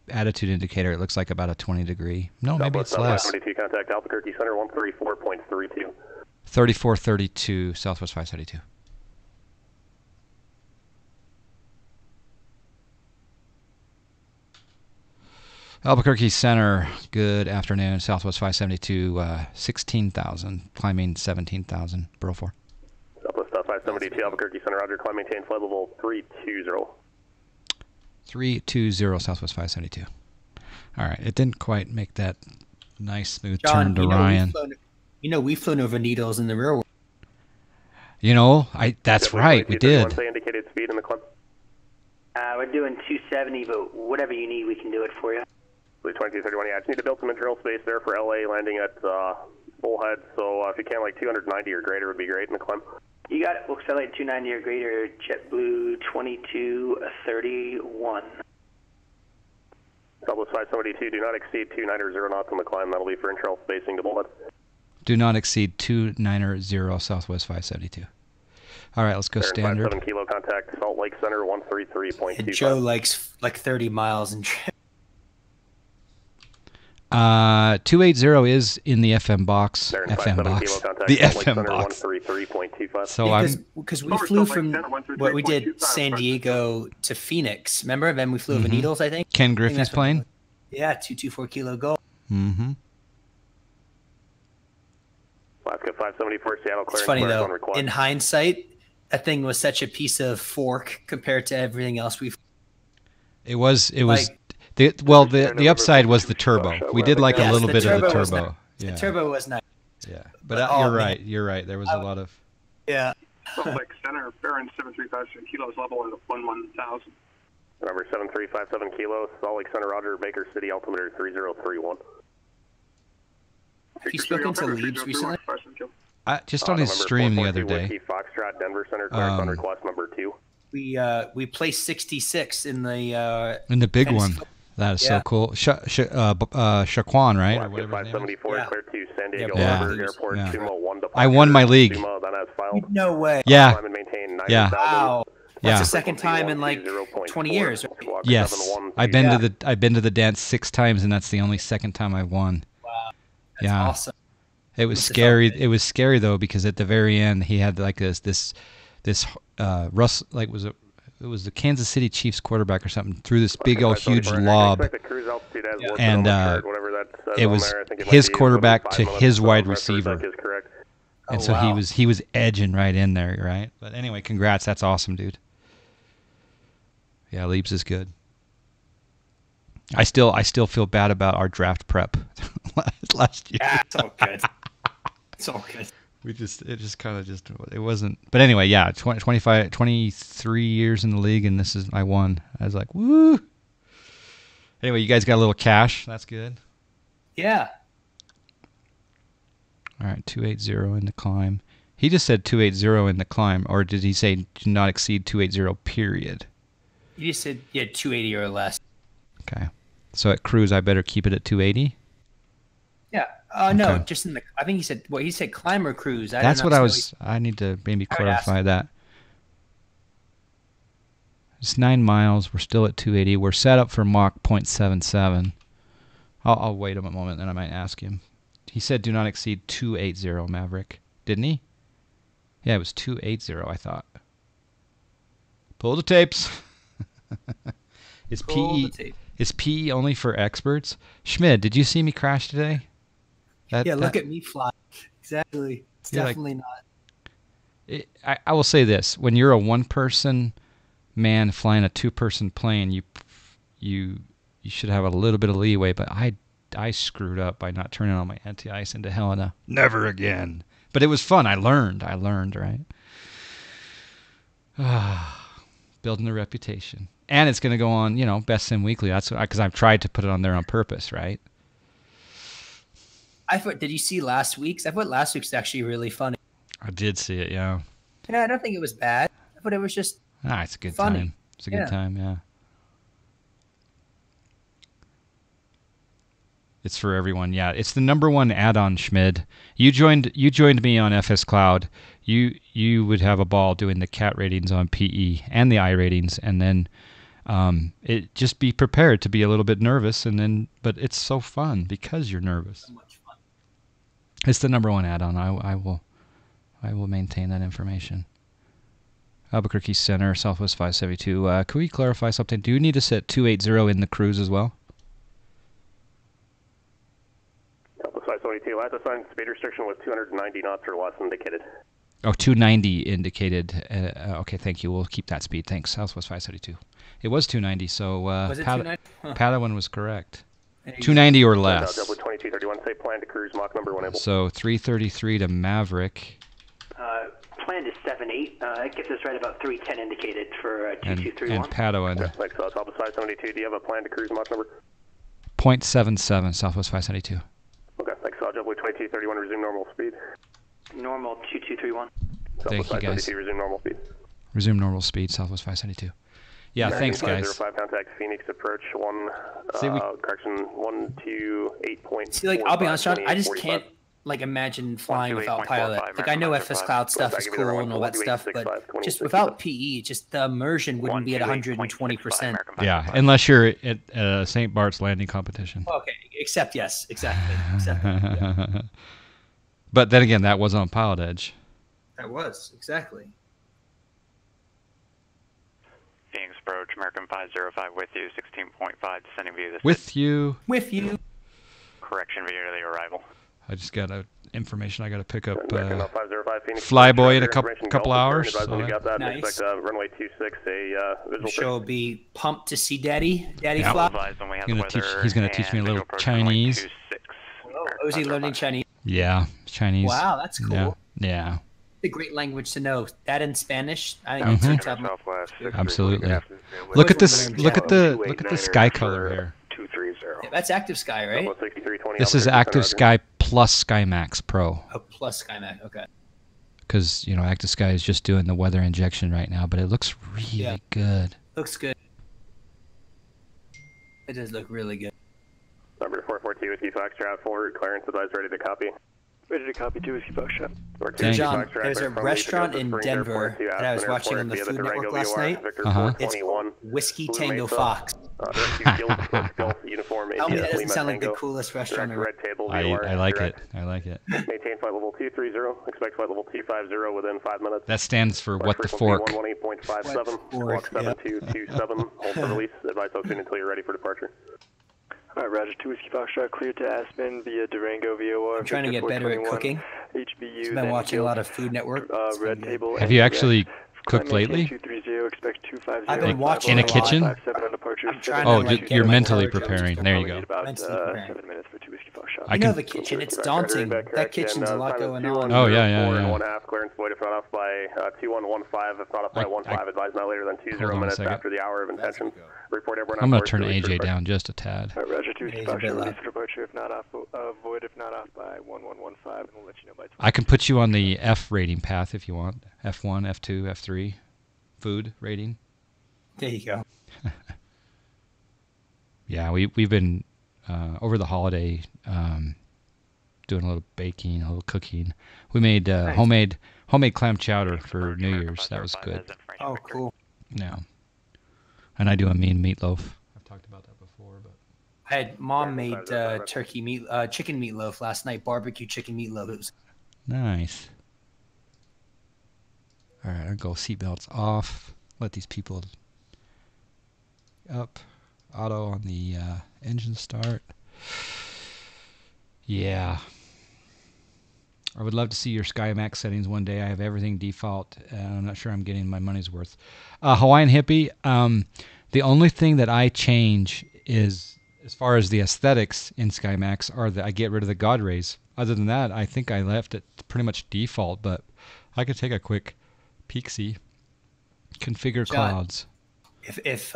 attitude indicator, it looks like about a 20 degree. No, maybe it's less.
72, contact Albuquerque Center 134.32.
3432 Southwest 572. Albuquerque Center, good afternoon. Southwest 572, 16,000, climbing 17,000, Burl 4.
Southwest 572, Albuquerque Center, Roger, climb, maintain flight level 320.
320, Southwest 572. All right, it didn't quite make that nice, smooth
John,
turn to Ryan.
We've flown over needles in the real world.
You know, that's right, we did.
Indicated speed in the climb.
We're doing 270, but whatever you need, we can do it for you.
2231, yeah, I just need to build some internal space there for LA landing at Bullhead, so if you can, like 290 or greater would be great in the climb.
You got it. We'll accelerate 290 or greater, JetBlue 2231.
Southwest 572, do not exceed 290 knots on the climb. That'll be for internal spacing to Bullhead.
Do not exceed 290 Southwest 572. All right, let's go standard.
7 kilo contact, Salt Lake Center 133.25.
Joe likes like 30 miles and trip.
280 is in the FM box.
FM
box.
Contact,
The
Salt Lake
FM
Center
box.
133.25.
So
because we flew from what we did San Diego to Phoenix. Remember? Then we flew over Needles, I think.
Ken Griffey's plane?
Yeah, 224 kilo goal.
Mm-hmm.
Alaska 574, Seattle
It's
clearance.
funny though. In hindsight, that thing was such a piece of fork compared to everything else we've.
It was. The upside was the turbo. We did like a little bit of the turbo.
The turbo was nice.
Yeah, but you're right. You're right. There was a lot of.
Yeah.
Salt Lake Center, bearing 7357 kilos, level at 11,000.
Number 7357 kilos, Salt Lake Center, Roger, Baker City, altimeter 3031.
Have you spoken to Leeds recently?
Just on his stream the other day.
Foxtrot, Denver Center, clearance on request number 2.
We placed 66 in the
big one. That is so cool. Shaquan, right?
Or whatever 574, clear to San Diego Airport, Sumo 1 to
I won my league.
Sumo, that has filed.
No way.
Yeah.
Yeah.
Wow. That's
Yeah.
the second time in like 20 years. Right?
Yes. I've been to the dance 6 times, and that's the only second time I've won.
Wow. That's awesome.
It was scary. It was scary though, because at the very end he had like this Russ, like it was the Kansas City Chiefs quarterback or something, threw this big old huge lob, and it was his quarterback to his wide receiver, and so he was edging right in there, right? But anyway, congrats, that's awesome, dude. Yeah, Leaps is good. I still feel bad about our draft prep last year.
Yeah, it's all good. It's all good.
It wasn't. But anyway, yeah, 23 years in the league, and I won. I was like, woo. Anyway, you guys got a little cash. That's good.
Yeah.
All right, 280 in the climb. He just said 280 in the climb, or did he say do not exceed 280 period?
He just said 280 or less.
Okay. So at cruise, I better keep it at 280?
Yeah. No, just in the. I think he said. Well, he said climb or cruise.
That's what I was. I need to maybe clarify that. It's 9 miles. We're still at 280. We're set up for Mach 0.77. I'll wait a moment, and I might ask him. He said do not exceed 280, Maverick. Didn't he? Yeah, it was 280, I thought. Pull the tapes. Is PE only for experts? Schmid, did you see me crash today?
Look at me fly. Exactly. It's definitely not.
I will say this: when you're a one-person man flying a two-person plane, you should have a little bit of leeway. But I screwed up by not turning on my anti-ice into Helena. Never again. But it was fun. I learned, right? Building a reputation. And it's going to go on, Best Sim Weekly. That's because I've tried to put it on there on purpose, right?
Did you see last week's? I thought last week's actually really funny.
I did see it, yeah.
And I don't think it was bad. I thought it was just
it's a good
funny.
time. It's a good time, yeah. It's for everyone, yeah. It's the #1 add-on, Schmid. You joined me on FS Cloud. You would have a ball doing the cat ratings on PE and the I ratings, and then just be prepared to be a little bit nervous, but it's so fun because you're nervous. So much fun. It's the #1 add-on. I will maintain that information. Albuquerque Center, Southwest 572. Can we clarify something? Do you need to set 280 in the cruise as well?
Southwest 572. Last assigned speed restriction was 290 knots or less indicated.
Oh, 290 indicated. Okay, thank you. We'll keep that speed. Thanks. Southwest 572. It was 290, so
was it 290?
Padawan was correct. 290 or less.
Double 2231. Say plan to cruise Mach #1 able.
So 333 to Maverick.
Plan to 7 678. That gets us right about 310 indicated for 2231.
And Padua.
Okay, thanks. Southwest 572. Do you have a plan to cruise Mach number?
0.77 Southwest 572.
Okay, thanks. JetBlue 2231, resume normal speed.
Normal 2231.
Thank you, guys.
Resume normal speed.
Resume normal speed, Southwest 572. Yeah, thanks, guys.
505, contact Phoenix approach 128.4.
See, like, I'll be honest, John, I just can't, like, imagine flying without pilot. Like, I know FS Cloud stuff is cool and all that stuff, but just without PE, just the immersion wouldn't be at 120%.
Yeah, unless you're at St. Bart's landing competition.
Okay, except, yes, exactly. Except, yeah.
But then again, that was on Pilotedge.
That was, exactly.
Phoenix approach, American 505 with you, 16.5, descending via this.
With you.
With you.
Correction via the arrival.
I just got information I got to pick up.
505 Phoenix.
Flyboy in a couple hours.
Nice. Expect runway 26, a visual.
Show will be pumped to see Daddy fly.
He's going to teach me a little Chinese.
Oh, is he learning Chinese?
Yeah, Chinese.
Wow, that's cool.
Yeah.
A great language to know. That in Spanish, I think
absolutely. Look at this. Look at the sky color here.
Yeah, that's Active Sky, right?
This is Active Sky plus SkyMax Pro.
Oh, plus SkyMax. Okay.
Because Active Sky is just doing the weather injection right now, but it looks really good.
Looks good. It does look really good.
Number 442 Whiskey Foxtrot forward. Clearance advised. Ready to copy.
Ready to copy 2 Whiskey Foxtrot.
John, there's a restaurant in Denver that I was watching on the Food Network last night. It's called Whiskey Tango Fox. Tell me that doesn't sound like the coolest restaurant ever.
I like it. I like it.
Maintain flight level 230. Expect flight level 250 within 5 minutes.
That stands for what the fork.
118.57. Walk 7227. Hold for release. Advise so soon until you're ready for departure.
All right, Roger. 2 Whiskey Foxtrot cleared to Aspen via Durango VOR.
I'm trying to get better at cooking.
HBU.
I've been watching a lot of Food Network.
Red Table.
Have you actually cooked lately?
230, expect 250.
I've been watching
in a kitchen. You're mentally preparing. There you go.
Mentally preparing.
7 minutes for 2 Whiskey Foxtrot.
I know the kitchen. It's daunting. That kitchen's a lot going on.
Oh yeah.
4.5 clearance void if not off by 2115. If not off by 15, advise not later than 20 minutes after the hour of intention. Report everyone.
I'm gonna turn AJ down just a tad.
All right, Roger. 2 Whiskey Foxtrot release for departure. If not off, void if not off by 1115, and we'll let you know by 20.
I can put you on the F rating path if you want. F1, F2, F3. Food rating.
There you go.
Yeah, we've been over the holiday doing a little baking, a little cooking. We made homemade clam chowder for New Year's. That was good.
Oh, cool.
Yeah. And I do a mean meatloaf. I've talked about that before, but
I had Mom made chicken meatloaf last night. Barbecue chicken meatloaf. It was
nice. All right, I'll go seatbelts off. Let these people up. Auto on the engine start. Yeah. I would love to see your SkyMax settings one day. I have everything default. I'm not sure I'm getting my money's worth. Hawaiian Hippie, the only thing that I change is, as far as the aesthetics in SkyMax, are that I get rid of the God rays. Other than that, I think I left it pretty much default, but I could take a quick peek-see. Configure
John,
clouds.
If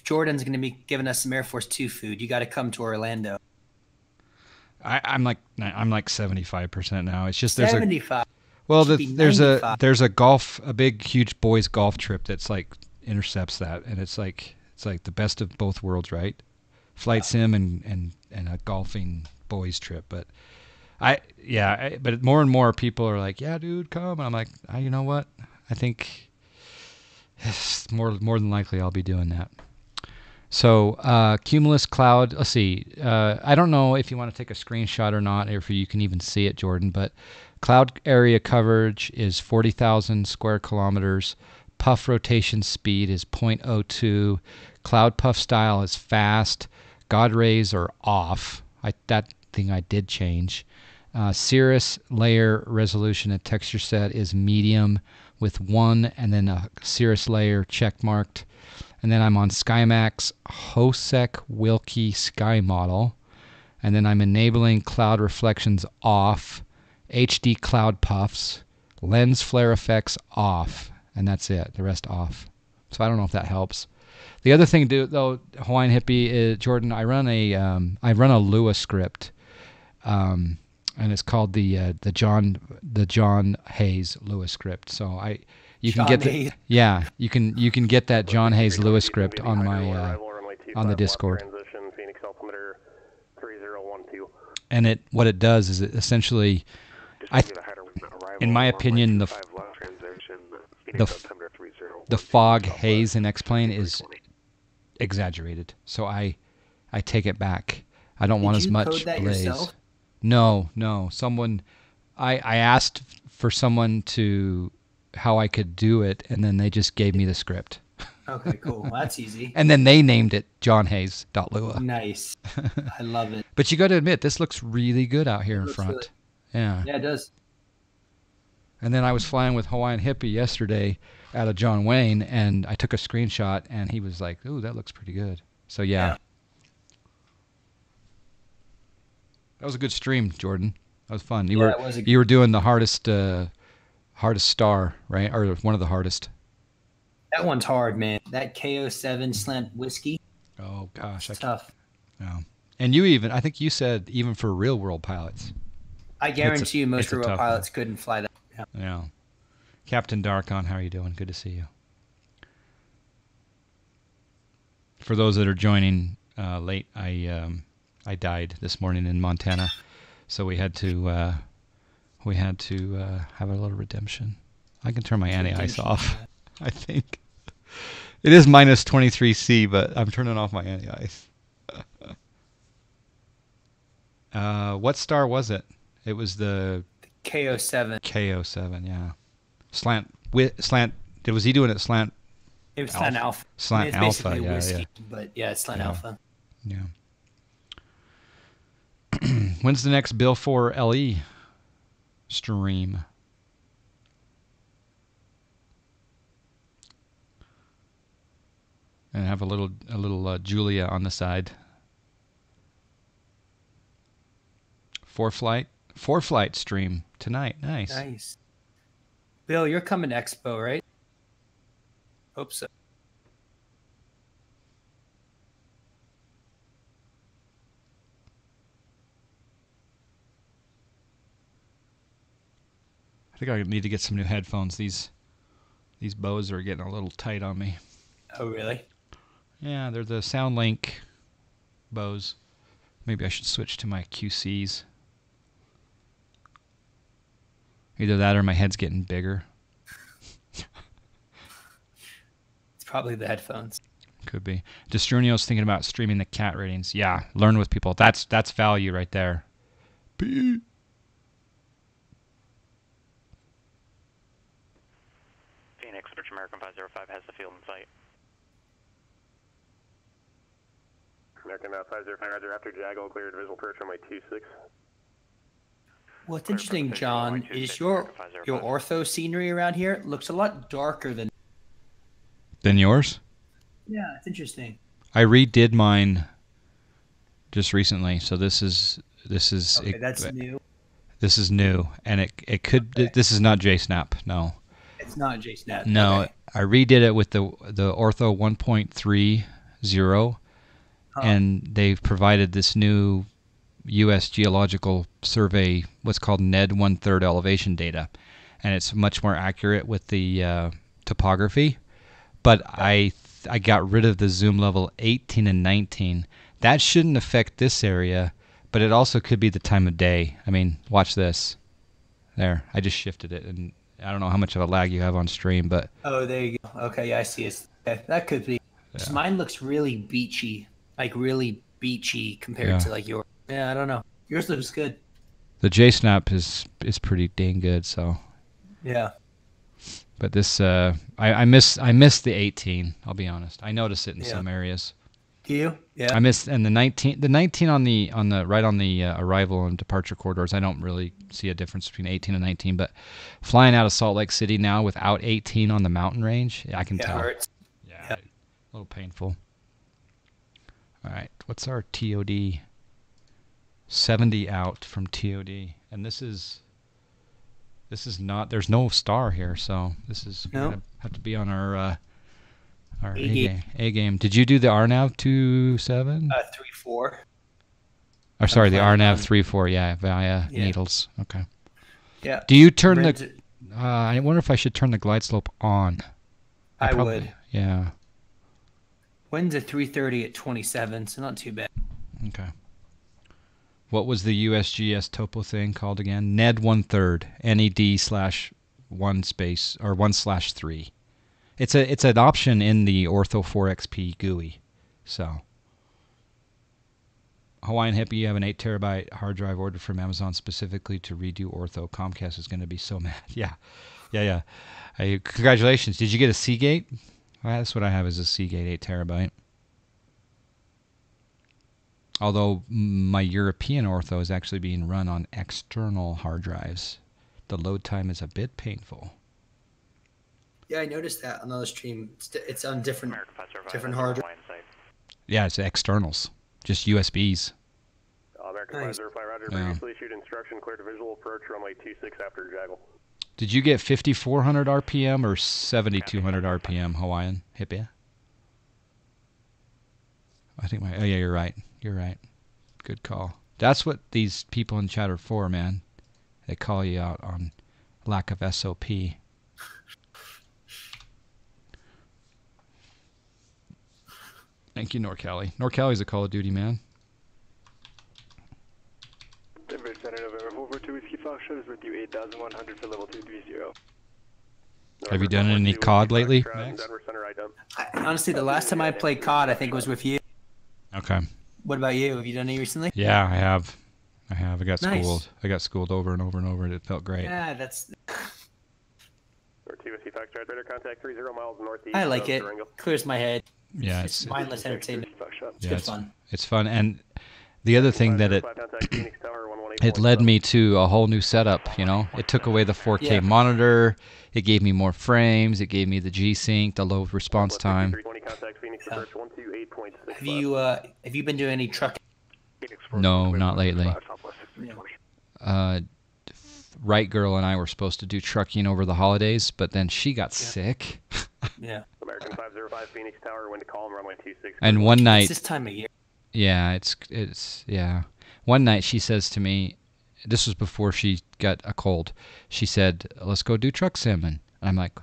Jordan's going to be giving us some Air Force 2 food, you got to come to Orlando.
I'm like 75% now. It's just
75.
Well, there's a big huge boys golf trip that's like intercepts that, and it's like the best of both worlds, right? Flight sim and a golfing boys trip, but but more and more people are like, yeah, dude, come. And I'm like, you know what? I think it's more than likely I'll be doing that. So cumulus cloud, let's see. I don't know if you want to take a screenshot or not, or if you can even see it, Jordan, but cloud area coverage is 40,000 square kilometers. Puff rotation speed is 0.02. Cloud puff style is fast. God rays are off. That thing I did change. Cirrus layer resolution and texture set is medium with 1 and then a Cirrus layer check marked. And then I'm on SkyMax Hosek Wilkie Sky Model. And then I'm enabling cloud reflections off, HD cloud puffs, lens flare effects off, and that's it. The rest off. So I don't know if that helps. The other thing, though, Hawaiian Hippie, is, Jordan, I run a Lua script, and it's called the John Hayes Lua script. So you can get get that John Hayes Lua script on my on the Discord. And what it does is it essentially, in my opinion, the fog haze in X-Plane is exaggerated. So I take it back. I don't want as much blaze. Did you code that yourself? No. I asked for someone to how I could do it, and then they just gave me the script.
Okay, cool. Well, that's easy.
And then they named it johnhayes.lua.
Nice. I love it.
But you got to admit, this looks really good out here in front.
Really,
yeah,
it does.
And then I was flying with Hawaiian Hippie yesterday out of John Wayne, and I took a screenshot, and he was like, "Ooh, that looks pretty good." So yeah. That was a good stream, Jordan. That was fun. You were doing the hardest star, right? Or one of the hardest.
That one's hard, man. That KO7 slant whiskey.
Oh gosh,
it's tough.
Yeah. And I think you said even for real world pilots.
I guarantee you most real world pilots couldn't fly that.
Yeah. Captain Darkon, how are you doing? Good to see you. For those that are joining late, I died this morning in Montana, so we had to have a little redemption. I can turn my anti-ice off. I think it is minus 23C, but I'm turning off my anti-ice. What star was it? It was the
KO7.
KO7, yeah. Slant. Was he doing it slant?
It was slant alpha.
Slant alpha, yeah,
whiskey, but yeah, it's slant alpha.
Yeah. When's the next Bill 4 LE stream? And have a little Julia on the side. 4-flight stream tonight. Nice.
Bill, you're coming to Expo, right? Hope so.
I think I need to get some new headphones. These Bose are getting a little tight on me.
Oh, really?
Yeah, they're the SoundLink Bose. Maybe I should switch to my QCs. Either that or my head's getting bigger.
It's probably the headphones.
Could be. Destrunio's thinking about streaming the cat ratings. Yeah, learn with people. That's value right there.
Phoenix Search American 505 has the field in sight.
American 505, Roger. After Jackal, cleared visual perch on my 26.
What's interesting, John, is your ortho scenery around here looks a lot darker than
yours.
Yeah, it's interesting.
I redid mine just recently, so this is
okay, that's new.
This is new, and it could. Okay. This is not JSnap. No.
It's not JSnap.
No,
okay.
I redid it with the Ortho 1.30, and they've provided this new U.S. Geological Survey, what's called NED 1/3 elevation data, and it's much more accurate with the topography. But I got rid of the zoom level 18 and 19. That shouldn't affect this area, but it also could be the time of day. I mean, watch this. There, I just shifted it, and I don't know how much of a lag you have on stream, but
oh, there you go. Okay, yeah, I see it. Okay, that could be. Yeah. Mine looks really beachy, compared to like yours. Yeah, I don't know. Yours looks good.
The JSnap is pretty dang good. So.
Yeah.
But this, I miss the 18. I'll be honest. I notice it in some areas.
Do you? Yeah.
I miss and the 19 on the right on the arrival and departure corridors. I don't really see a difference between 18 and 19. But flying out of Salt Lake City now without 18 on the mountain range, I can tell.
It hurts.
Yeah. A little painful. All right. What's our TOD? 70 out from TOD, and this is This is not. There's no star here, so this is gonna have to be on our A game. Did you do the RNAV 2.7?
3.4.
Or sorry, the RNAV 3.4. Yeah, via needles. Okay.
Yeah.
Do you turn the? I wonder if I should turn the glide slope on.
I would.
Yeah.
Wind's at 330 at 27, so not too bad.
Okay. What was the USGS topo thing called again? NED 1/3. NED/1 space or 1/3. It's an option in the Ortho 4XP GUI. So. Hawaiian Hippie, you have an 8 terabyte hard drive ordered from Amazon specifically to redo Ortho. Comcast is going to be so mad. Yeah. Congratulations. Did you get a Seagate? Well, that's what I have is a Seagate 8 terabyte. Although my European Ortho is actually being run on external hard drives. The load time is a bit painful.
Yeah, I noticed that on the stream. It's on different hard drives.
Yeah, it's externals. Just USBs.
American 505, Roger. Previously issued instruction, clear to visual approach, runway 26 after Jaggle.
Did you get 5,400 RPM or 7,200 RPM, Hawaiian Hippie? I think yeah, you're right. You're right. Good call. That's what these people in chat are for, man. They call you out on lack of SOP. Thank you, Norcali. Norcali's a Call of Duty man.
Denver Center, November 442 Whiskey Foxtrot is with you, 8,100 for level 230.
Have you done any COD lately, Max?
Honestly, the last time I played COD, I think was with you.
Okay.
What about you? Have you done any recently?
Yeah, I have. I got schooled. I got schooled over and over and over, and it felt great.
Yeah, that's...
Contact 30 miles northeast.
I like it. Clears my head.
Yeah,
it's mindless entertainment. It's good fun.
It's fun, and the other thing that it led me to a whole new setup. You know, it took away the 4K monitor. It gave me more frames. It gave me the G-Sync, the low response time.
Have you been doing any trucking?
No, not lately. Right Girl and I were supposed to do trucking over the holidays, but then she got sick.
Yeah.
American 505 Phoenix Tower, wind to calm, runway 26.
And one night,
it's this time of year.
Yeah, it's One night she says to me, this was before she got a cold. She said, "Let's go do truck simming." And I'm like,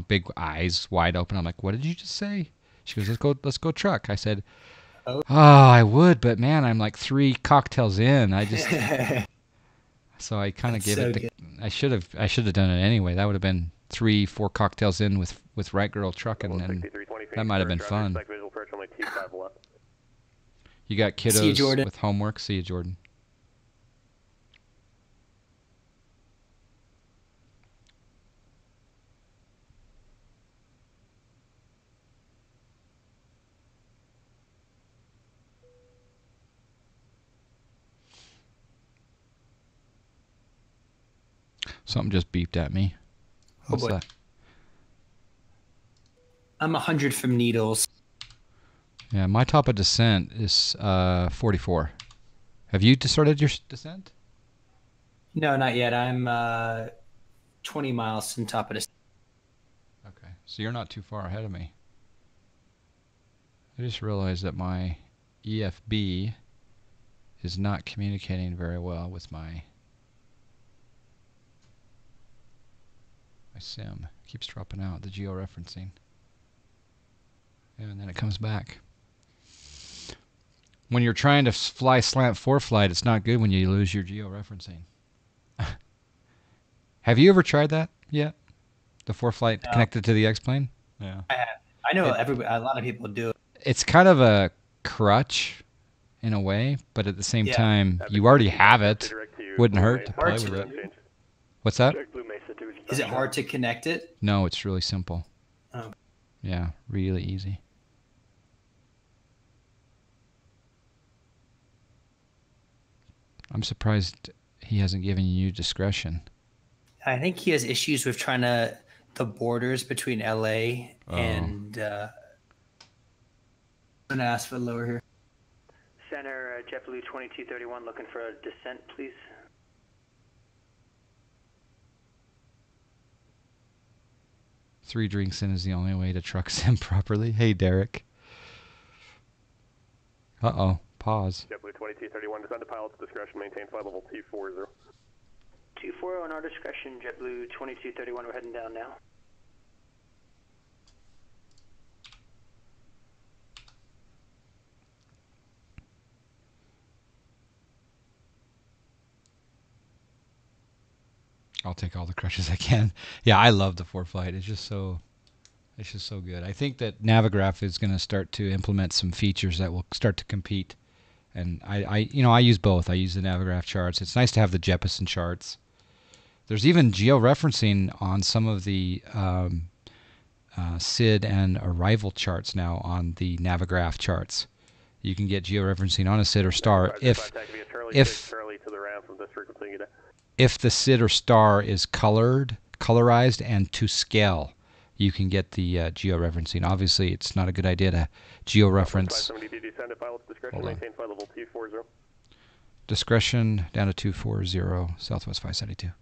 big eyes wide open. I'm like, "What did you just say?" She goes, "Let's go truck." I said, "Oh, I would, but man, I'm like 3 cocktails in. I just." So I kind of gave it. I should have done it anyway. That would have been 3-4 cocktails in with Right Girl trucking, and that might have been fun. You got kiddos with homework. See you, Jordan. Something just beeped at me. What's that?
I'm 100 from needles.
Yeah, my top of descent is 44. Have you started your descent?
No, not yet. I'm 20 miles from top of descent.
Okay, so you're not too far ahead of me. I just realized that my EFB is not communicating very well with my sim. It keeps dropping out, the georeferencing. And then it comes back. When you're trying to fly slant flight, it's not good when you lose your georeferencing. Have you ever tried that yet? The flight connected to the X-plane? Yeah.
I have. I know a lot of people do it.
It's kind of a crutch in a way, but at the same time, you already have it. Wouldn't hurt to play with it. What's that?
Is it hard to connect it?
No, it's really simple.
Oh.
Yeah, really easy. I'm surprised he hasn't given you discretion.
I think he has issues with the borders between LA and I'm going to ask for lower here.
Center, JetBlue 2231, looking for a descent, please.
3 drinks in is the only way to truck sim properly. Hey, Derek. Uh-oh. Pause.
JetBlue 2231, descend to pilot's discretion, maintain flight level 240.
240 on our discretion, JetBlue 2231, we're heading down now.
I'll take all the crushes I can. Yeah, I love the ForeFlight. It's just so good. I think that Navigraph is going to start to implement some features that will start to compete. And I use both. I use the Navigraph charts. It's nice to have the Jeppesen charts. There's even georeferencing on some of the SID and arrival charts now on the Navigraph charts. You can get georeferencing on a SID or star if the SID or star is colorized and to scale. You can get the georeferencing. Obviously, it's not a good idea to georeference. Discretion down to 240, Southwest 572.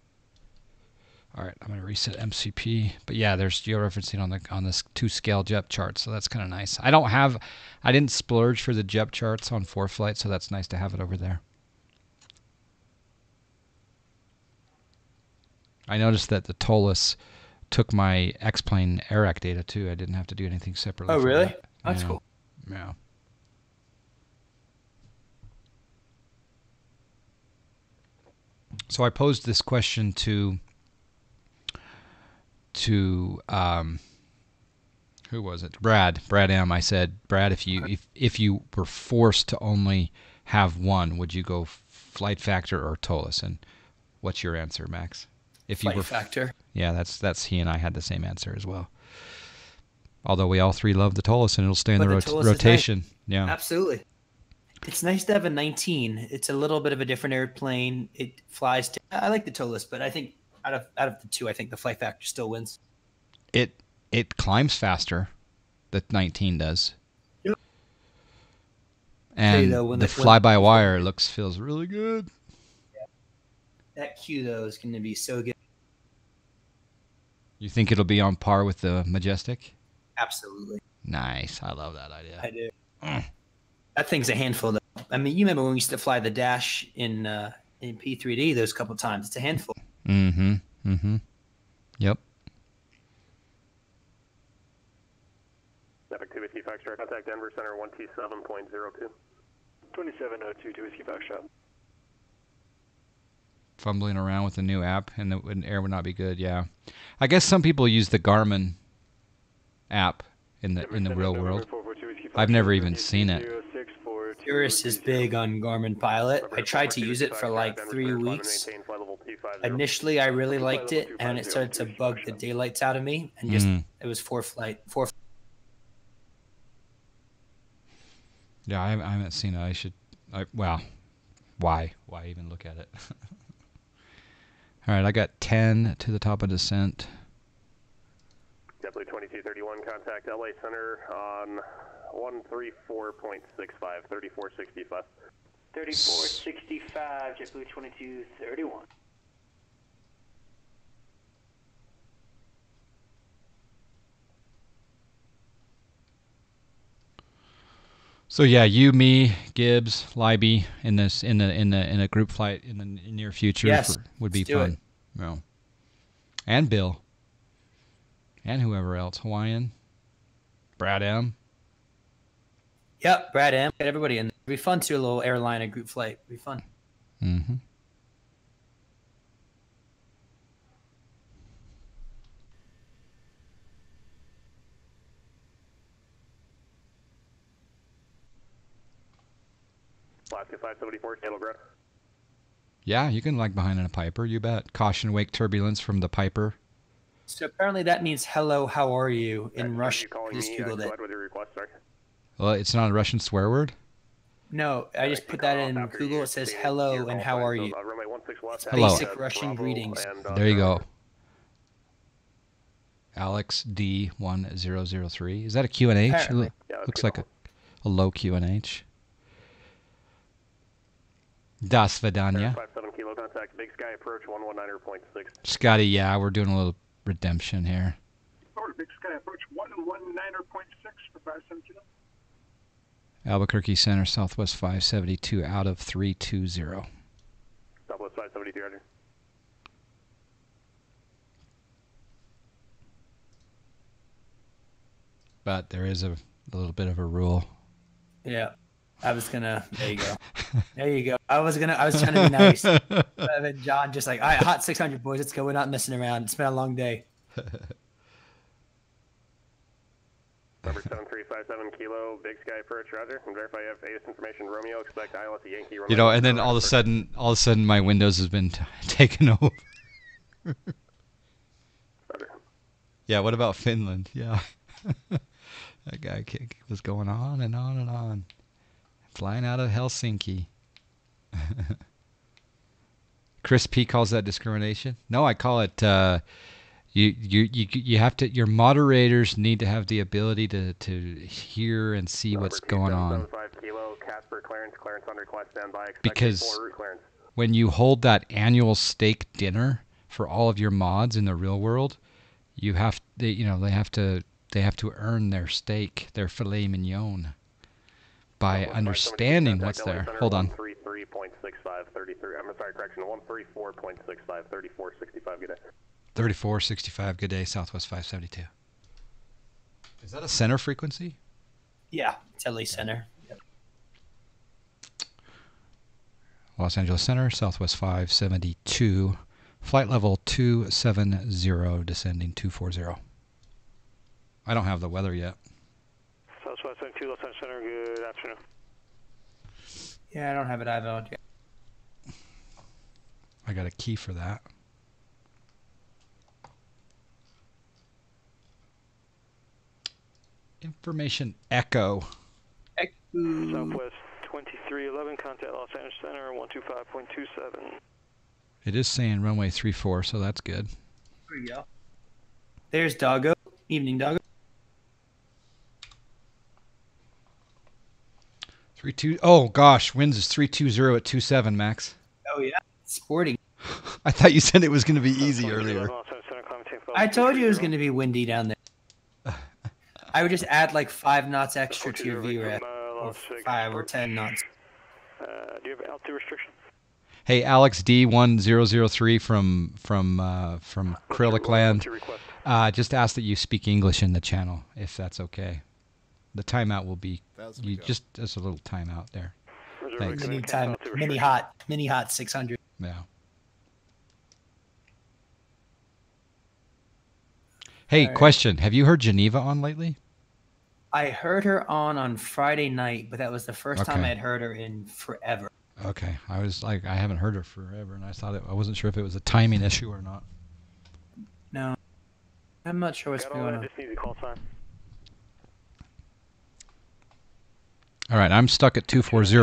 All right, I'm going to reset MCP. But yeah, there's georeferencing on this 2-scale JEP chart, so that's kind of nice. I didn't splurge for the JEP charts on ForeFlight, so that's nice to have it over there. I noticed that the TOLUS took my X-plane AIRAC data too. I didn't have to do anything separately.
Oh, really?
That.
That's cool.
Yeah. So I posed this question to who was it? Brad M. I said, Brad, if you were forced to only have one, would you go flight factor or TOLUS? And what's your answer, Max? If
flight
you were
factor.
Yeah, that's he and I had the same answer as well. Although we all three love the TOLUS and it'll stay in the rotation.
Nice.
Yeah,
absolutely. It's nice to have a 19. It's a little bit of a different airplane. It flies. I like the TOLUS, but I think out of the two, I think the flight factor still wins.
It climbs faster. The 19 does.
Yep.
And the fly-by-wire feels really good.
Yeah. That Q though is going to be so good.
You think it'll be on par with the Majestic?
Absolutely.
Nice. I love that idea.
I do. That thing's a handful, though. I mean, you remember when we used to fly the Dash in P3D those couple times? It's a handful.
Mm-hmm. Mm-hmm. Yep.
Activity Foxtrot, contact Denver Center 127.02.
2702 to Whiskey Foxtrot.
Fumbling around with the new app and the air would not be good. Yeah, I guess some people use the Garmin app in the real world. I've never even seen it.
Curious is big on Garmin Pilot. I tried to use it for like 3 weeks. Initially, I really liked it, and it started to bug the daylights out of me, and just it was ForeFlight.
Yeah, I haven't seen it. Well, why even look at it? All right, I got 10 to the top of descent.
JetBlue 2231, contact LA Center on 134.65, 3465.
3465, JetBlue 2231.
So yeah, you, me, Gibbs, Libby in a group flight in the near future would be fun. No. And Bill. And whoever else, Hawaiian, Brad M.
Yep, Brad M. Get everybody in. It'd be fun to do a little airline and group flight. It'd be fun.
Mm-hmm.
Alaska 574, Yellow Ground.
Yeah, you can lag behind in a Piper, you bet. Caution wake turbulence from the Piper.
So apparently that means hello, how are you in Russian. I just Googled it.
Well, it's not a Russian swear word?
No, I just put that in Google. It says hello and how are you. It's
hello.
Basic Russian greetings.
There you go. Alex D1003. Is that a QNH? Looks like a low QNH. Das Vidanya.
57 kilo contact, Big Sky approach 119.6.
Scotty, yeah, we're doing a little redemption here.
Florida, Big Sky approach 119.6 for 57 kilo.
Albuquerque Center, Southwest 572 out of 320.
Southwest 572, roger.
But there is a little bit of a rule.
Yeah. There you go. There you go. I was trying to be nice. And John just like, all right, hot 600, boys. Let's go. We're not messing around. It's been a long day.
Number 7357 kilo, Big Sky approach, roger. And verify you have AS information, Romeo. Expect ILS Yankee. Romeo.
You know, and then all of a sudden, my Windows has been taken over. Yeah, what about Finland? Yeah. That guy was going on and on and on. Flying out of Helsinki. Chris P calls that discrimination. No, I call it you have to, your moderators need to have the ability to hear and see what's going on.
Kilo, Casper, clearance on request, standby.
Because when you hold that annual steak dinner for all of your mods in the real world, they have to earn their steak, their filet mignon, by understanding what's there. Hold on.
133.6533. I'm sorry, correction. 134.65 3465. Good day.
3465. Good day. Southwest 572. Is that a center frequency?
Yeah, it's LA Center. Yep.
Los Angeles Center, Southwest 572. Flight level 270, descending 240. I don't have the weather yet.
Southwest 72, Los Angeles Center, good afternoon.
Yeah, I don't have it either.
I got a key for that. Information echo.
Southwest 2311, contact Los Angeles Center, 125.27.
It is saying runway 34, so that's good.
There you go. There's Doggo. Evening, Doggo.
32. Oh gosh, winds is 320 at 27, Max.
Oh yeah, sporting.
I thought you said it was going to be easy earlier.
I told you it was going to be windy down there. I would just add like 5 knots extra to your VREF, or 5 or 10 knots.
Do you have altitude restriction?
Hey, Alex D1003 from Acrylic Land. Just ask that you speak English in the channel, if that's okay. The timeout will be just a little timeout there. Thanks.
Mini hot 600.
Yeah. Hey, right. Question. Have you heard Geneva on lately?
I heard her on Friday night, but that was the first time I had heard her in forever.
Okay. I was like, I haven't heard her forever, and I wasn't sure if it was a timing issue or not.
No. I'm not sure what's going on.
I just need the call sign.
All right, I'm stuck at 240.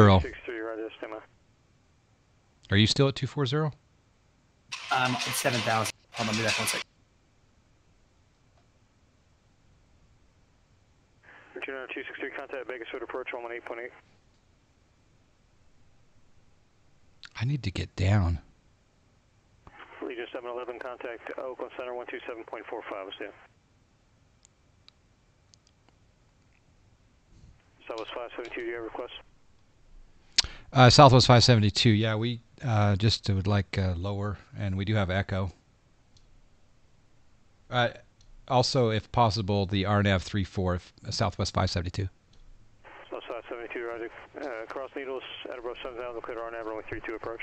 Are you still at 240?
It's 7,000. Hold on, be back 1 second.
Virginia 263, contact Vegas Road approach 118.8.
I need to get down.
Legion 711, contact Oakland Center 127.45. Let's see. Southwest 572, do you have a request?
Southwest 572, yeah, we just would like lower, and we do have echo. Also, if possible, the RNAV 34, Southwest 572.
Southwest 572, roger. Cross Needles, at above 7,000, clear RNAV, runway 32 approach.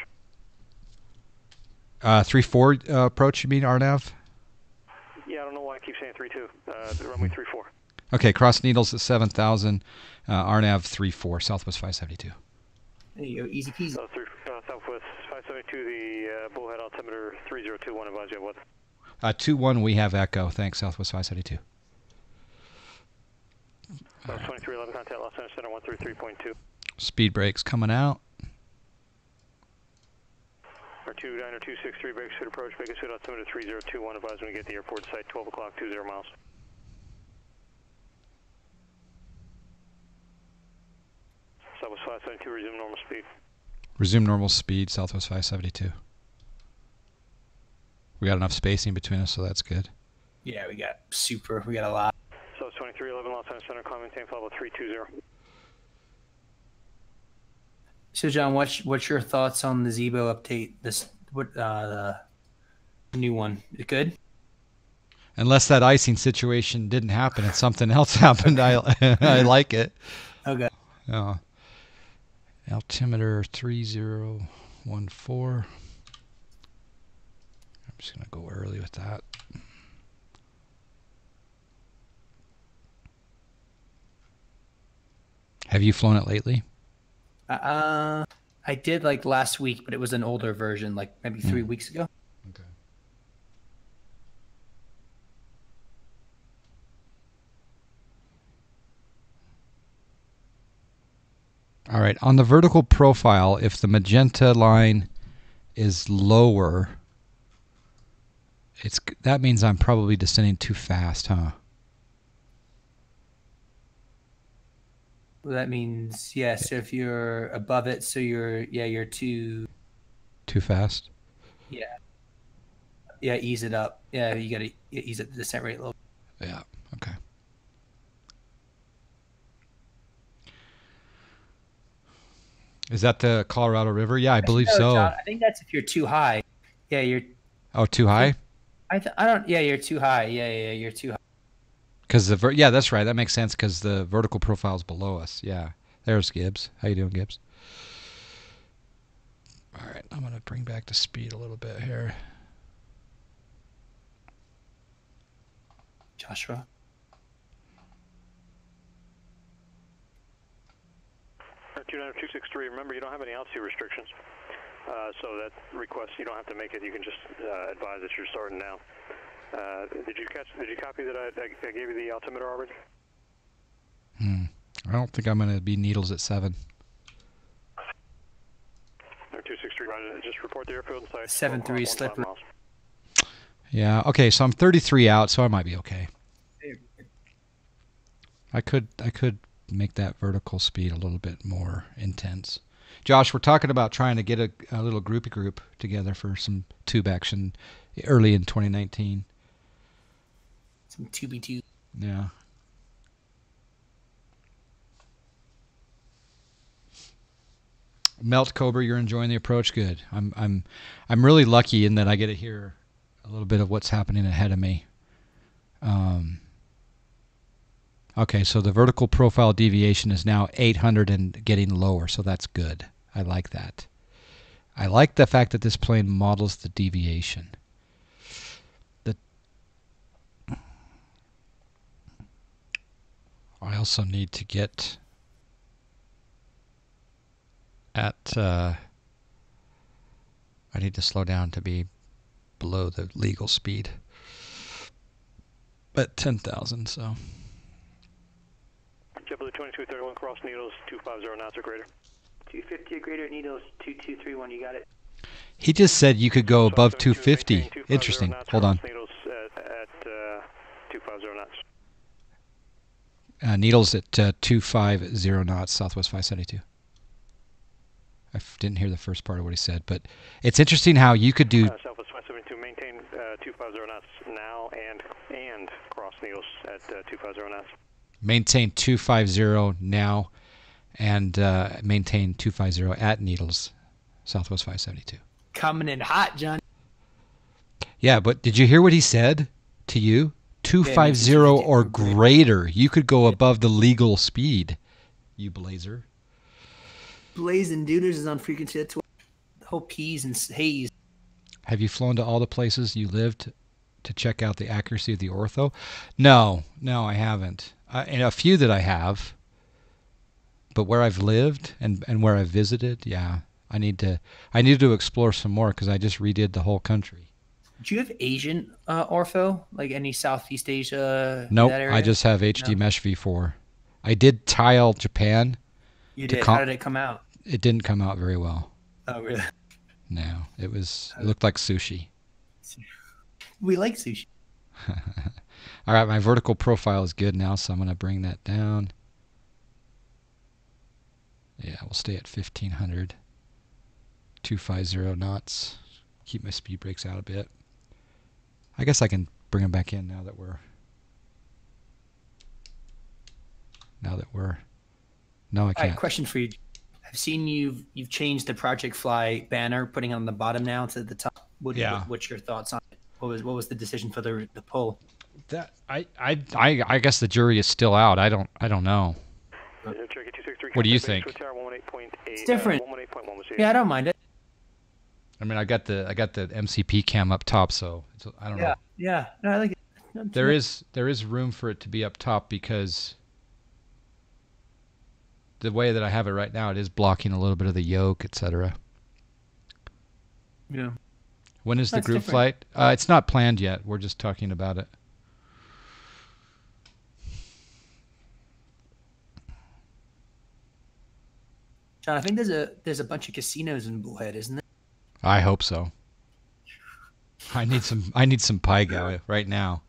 34 approach, you mean RNAV?
Yeah, I don't know why I keep saying 32. Runway 34.
Okay, Cross Needles at 7,000, RNAV 34, Southwest 572.
There you go, easy peasy.
Southwest 572, the bullhead altimeter 3021, advise you have weather.
21, we have echo. Thanks, Southwest 572.
2311, contact Los Angeles Center 133.2.
Speed brakes coming out.
R2 Diner 263, Vegas Suit approach, Vegas Suit altimeter 3021, advise when we get to the airport site, 12 o'clock, 20 miles. Southwest 572, resume normal speed.
Resume normal speed, Southwest 572. We got enough spacing between us, so that's good.
Yeah, we got super. We got a lot.
So 2311 Los Angeles Center, climb maintain level 320.
So John, what's your thoughts on the Zebo update? The new one. Is it good?
Unless that icing situation didn't happen and something else happened, I like it.
Okay.
Altimeter 3014. I'm just gonna go early with that. Have you flown it lately?
I did like last week, but it was an older version, like maybe 3 weeks ago.
Okay. All right. On the vertical profile, if the magenta line is lower, that means I'm probably descending too fast, huh?
Well, that means So if you're above it, so you're too
fast.
Yeah. Yeah, ease it up. Yeah, you got to ease up the descent rate a little.
Yeah. Okay. Is that the Colorado River? Yeah, I believe so.
John, I think that's if you're too high. Yeah, you're.
Oh, too high?
I don't. Yeah, you're too high. Yeah, you're too high.
Because yeah, that's right. That makes sense because the vertical profile is below us. Yeah. There's Gibbs. How you doing, Gibbs? All right, I'm gonna bring back the speed a little bit here.
Joshua.
Air 263. Remember, you don't have any altitude restrictions, so that request you don't have to make it. You can just advise that you're starting now. Did you copy that I gave you the altimeter already?
I don't think I'm gonna be needles at 7.
Air 263. Just report the airfield and site.
7-3 slippery.
Yeah. Okay. So I'm 33 out, so I might be okay. I could make that vertical speed a little bit more intense. Josh, we're talking about trying to get a little groupie group together for some tube action early in 2019.
Some 2B2.
Yeah. Melt Cobra, you're enjoying the approach. Good. I'm really lucky in that I get to hear a little bit of what's happening ahead of me. Okay, so the vertical profile deviation is now 800 and getting lower, so that's good. I like that. I like the fact that this plane models the deviation. I also need to get at I need to slow down to be below the legal speed. But 10,000, so.
JetBlue 2231, cross needles, 250 knots or greater.
250 or greater, needles 2231, you got it.
He just said you could go above 250. Interesting. Hold on.
Needles at 250 knots.
Needles at 250 knots, Southwest 572. I didn't hear the first part of what he said, but it's interesting how you could do.
Southwest 572, maintain 250 knots now and cross needles at 250 knots.
Maintain 250 now and maintain 250 at needles, Southwest 572.
Coming in hot, John.
Yeah, but did you hear what he said to you? 250 or greater. You could go above the legal speed, you blazer.
Blazing Duders is on frequency. That's what the whole P's and Hayes.
Have you flown to all the places you lived to check out the accuracy of the ortho? No, I haven't. And a few that I have, but where I've lived and where I've visited, yeah, I need to explore some more because I just redid the whole country.
Do you have Asian ortho, like any Southeast Asia?
Nope, I just have HD Mesh V4. I did tile Japan.
You did. How did it come out?
It didn't come out very well.
Oh, really?
No, it looked like sushi.
We like sushi.
All right, my vertical profile is good now, so I'm going to bring that down. Yeah, we'll stay at 1500. 250 knots. Keep my speed brakes out a bit. I guess I can bring him back in now that we're. No, I can't.
All right, question for you. I've seen you've changed the Project Fly banner, putting it on the bottom now to the top. What's your thoughts on it? What was the decision for the poll?
That I guess the jury is still out. I don't know. What do you think?
It's different. Yeah, I don't mind it.
I mean, I got the MCP cam up top, so I don't know.
Yeah, no, I like it.
There is room for it to be up top because the way that I have it right now, it is blocking a little bit of the yoke, etc.
Yeah.
When is the group flight? It's not planned yet. We're just talking about it.
John, I think there's a bunch of casinos in Bullhead, isn't there?
I hope so. I need some Pygo right now.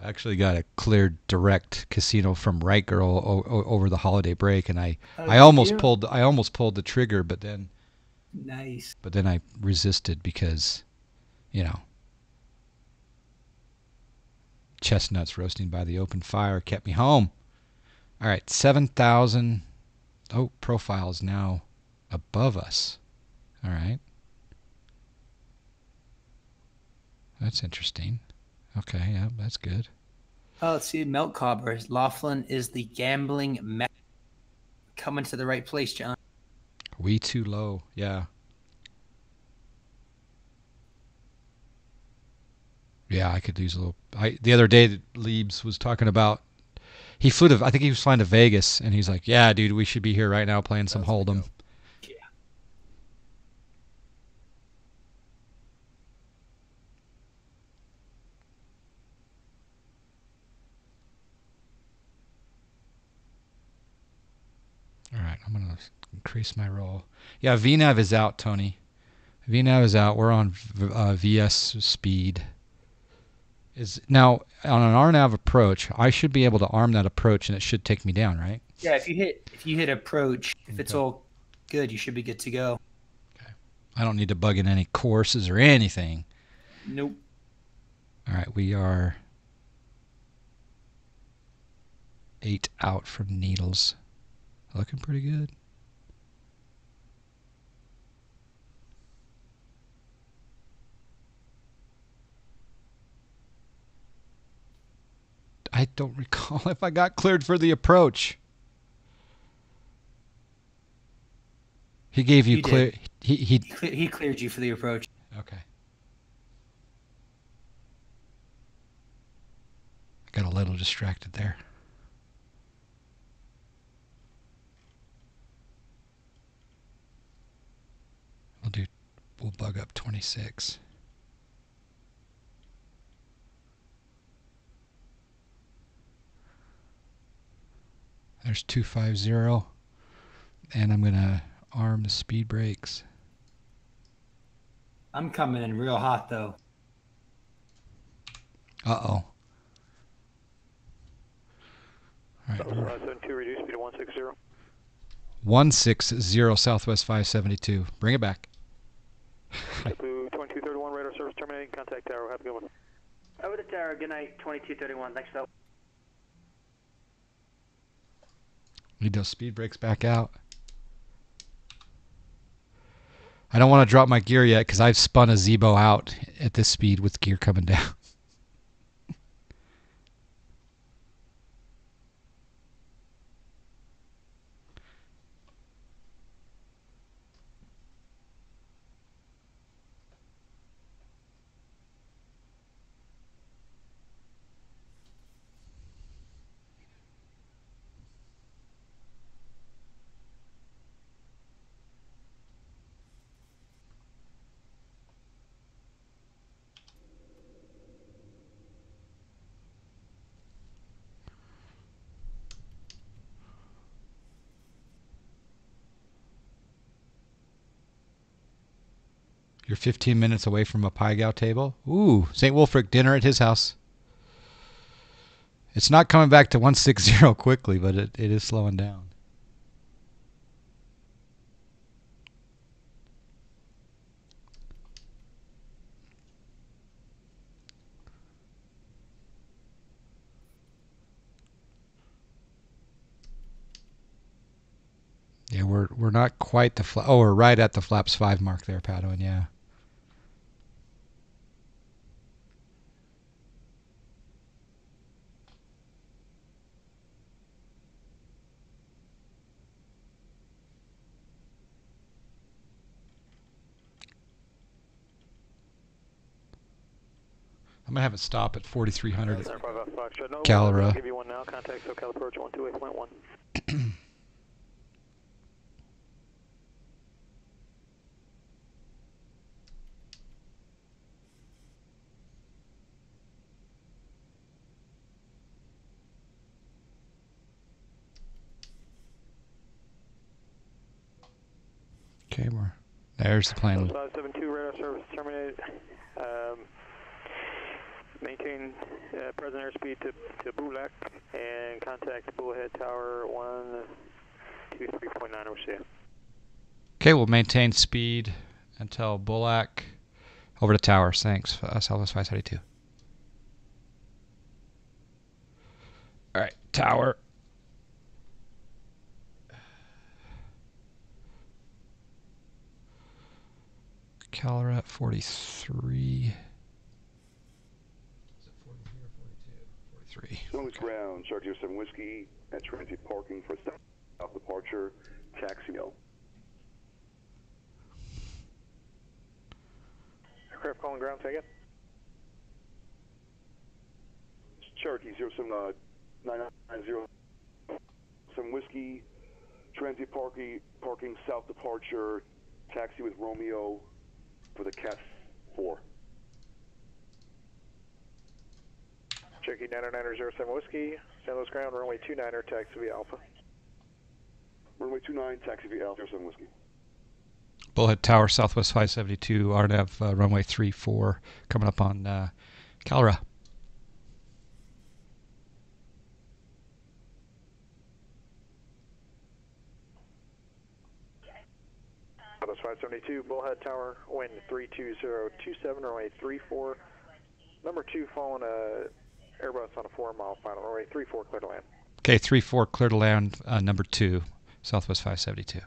I actually got a cleared direct casino from Right Girl over the holiday break, and I almost pulled the trigger, but then
nice.
But then I resisted because, chestnuts roasting by the open fire kept me home. All right, 7,000. Oh, profile is now above us. All right. That's interesting. Okay, yeah, that's good.
Oh, let's see. Melt Cobber. Laughlin is the gambling mecca. Coming to the right place, John.
We too low, yeah. Yeah, I could use a little. The other day, Liebs was talking about. He flew to. I think he was flying to Vegas, and he's like, "Yeah, dude, we should be here right now playing some Hold'em."
Yeah.
All right, I'm gonna increase my roll. Yeah, VNAV is out, Tony. VNAV is out. We're on VS speed. Is now on an RNAV approach. I should be able to arm that approach, and it should take me down, right?
Yeah, if you hit approach, if it's all good, you should be good to go.
Okay. I don't need to bug in any courses or anything.
Nope.
All right, we are 8 out from needles. Looking pretty good. I don't recall if I got cleared for the approach. He gave you clear.
He cleared you for the approach.
Okay. I got a little distracted there. We'll bug up 26. There's 250, and I'm gonna arm the speed brakes.
I'm coming in real hot though.
Uh-oh. All right.
72, reduce speed to 160.
160 Southwest 572. Bring it back.
Blue 2231, radar service terminating. Contact tower. Have a good one.
Over to tower. Good night. 2231. Thanks, though.
Need those speed brakes back out. I don't want to drop my gear yet because I've spun a Zebo out at this speed with gear coming down. You're 15 minutes away from a Pygow table. Ooh, St. Wolfric dinner at his house. It's not coming back to 160 quickly, but it is slowing down. we're not quite the oh, we're right at the flaps 5 mark there, Padwin. Yeah. I'm gonna have it stop at 4,300 Calera.
I'll give you one now. Contact SoCal approach 128.1.
Okay, there's the plane.
572 radar service terminated. Maintain present airspeed to Bulak and contact Bullhead Tower 123.9 over CF.
Okay, we'll maintain speed until Bulak over to towers. Thanks, Southwest 572. All right, tower. Calera at 43. Is it 43 or 42? 43.
Smooth ground, Charlie 07 Whiskey at transit parking for south departure, taxi mill.
Aircraft calling ground, take it.
Cherokee 07990 some Whiskey, transit parking south departure, taxi with Romeo for the Cat 4.
Cherokee 90907 Whiskey, San Luis ground, runway 29er, taxi via Alpha.
Runway 29, taxi via Alpha 07 Whiskey.
Bullhead Tower, Southwest 572, RNAV runway 34, coming up on Calera.
Southwest 572, Bullhead Tower, wind 32027, runway 34. Number 2, following Airbus on a 4-mile final, runway 34, clear to land.
Okay, 34, clear to land, number 2, Southwest 572.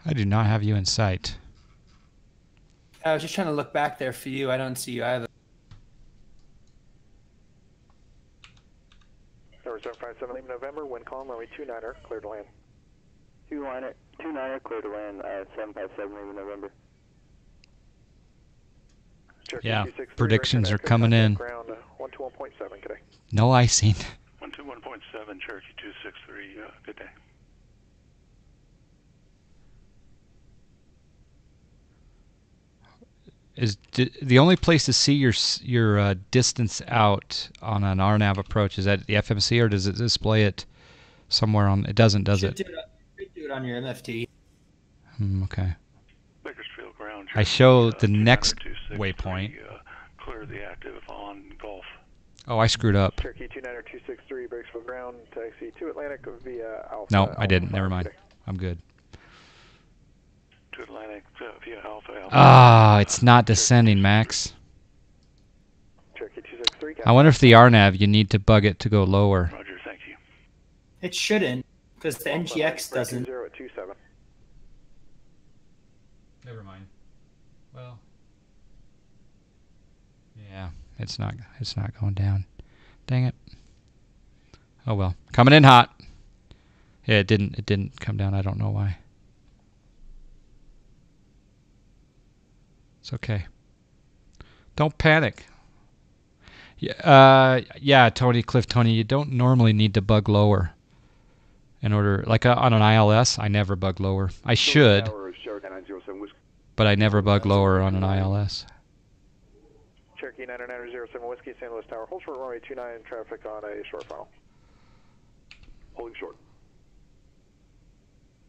I do not have you in sight.
I was just trying to look back there for you. I don't see you either.
Number 757, leaving November, wind calm, runway 29er, clear to land.
29er, clear to land, 757, leaving November.
Yeah, predictions are coming in.
Ground 121.7 today.
No icing.
121.7, Cherokee 263, good day.
Is the only place to see your distance out on an RNAV approach, is that the FMC, or does it display it somewhere on? It doesn't, does it?
Do it on your MFT.
Okay.
Bakersfield ground.
I show the next waypoint.
Clear the active on Gulf.
Oh, I screwed up.
Cherokee 29263, Bakersfield ground, taxi to Atlantic via Alpha.
No, I didn't. Never mind. I'm good.
To Atlantic via Alpha.
Ah, it's not descending, Max.
Cherokee 263.
I wonder if the RNAV, you need to bug it to go lower.
Roger, thank you.
It shouldn't, because the NGX doesn't.
027.
Never mind. Well, yeah, it's not going down. Dang it. Oh well, coming in hot. Yeah, it didn't come down. I don't know why. It's okay. Don't panic. Yeah, Tony, you don't normally need to bug lower. In order, like on an ILS, I never bug lower. I should, but I never bug lower on an ILS.
Cherokee 90907 Whiskey, San Luis Tower. Hold short runway 29, traffic on a short final.
Holding short.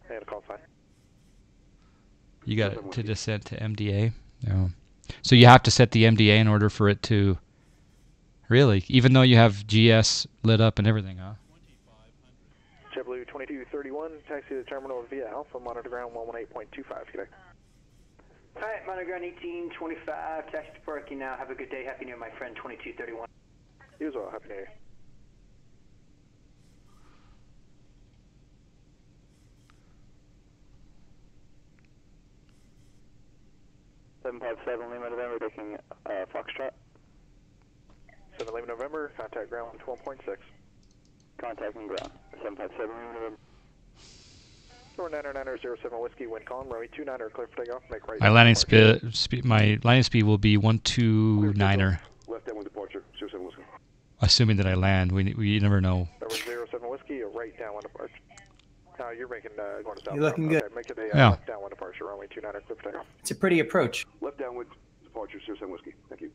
And a call sign.
You got it to descend to MDA? No. So you have to set the MDA in order for it to... Really? Even though you have GS lit up and everything, huh?
JetBlue 2231, taxi to the terminal via Alpha, monitor ground 118.25. Good day.
All right, monitor ground 1825, taxi to parking now. Have a good day. Happy New Year, my friend, 2231.
You as well. Happy New Year.
Lima November, taking Foxtrot.
7 Lima November, contact ground 12.6.
Contacting ground. 757 Lima November.
Door 90907 Whiskey, wind calm, runway 29er, clear for takeoff, make right.
My landing speed will be 129er.
Left down with departure, 07 Whiskey.
Assuming that I land, we never know.
Number 07 Whiskey, a right downwind departure. No, you're making going to south.
You're looking good.
Okay, make it a left downwind departure, runway 29er, clear for takeoff.
It's a pretty approach.
Left downwind departure, 07 Whiskey. Thank you.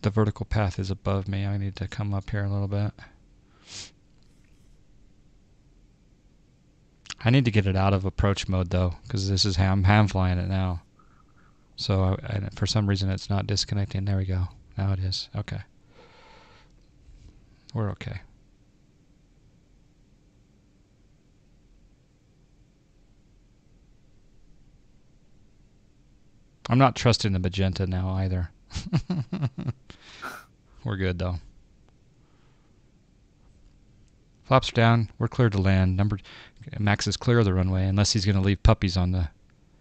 The vertical path is above me. I need to come up here a little bit. I need to get it out of approach mode though, because this is I'm hand flying it now. So for some reason it's not disconnecting. There we go. Now it is. Okay. We're okay. I'm not trusting the magenta now either. We're good though. Flaps are down. We're clear to land. Max is clear of the runway unless he's going to leave puppies on the...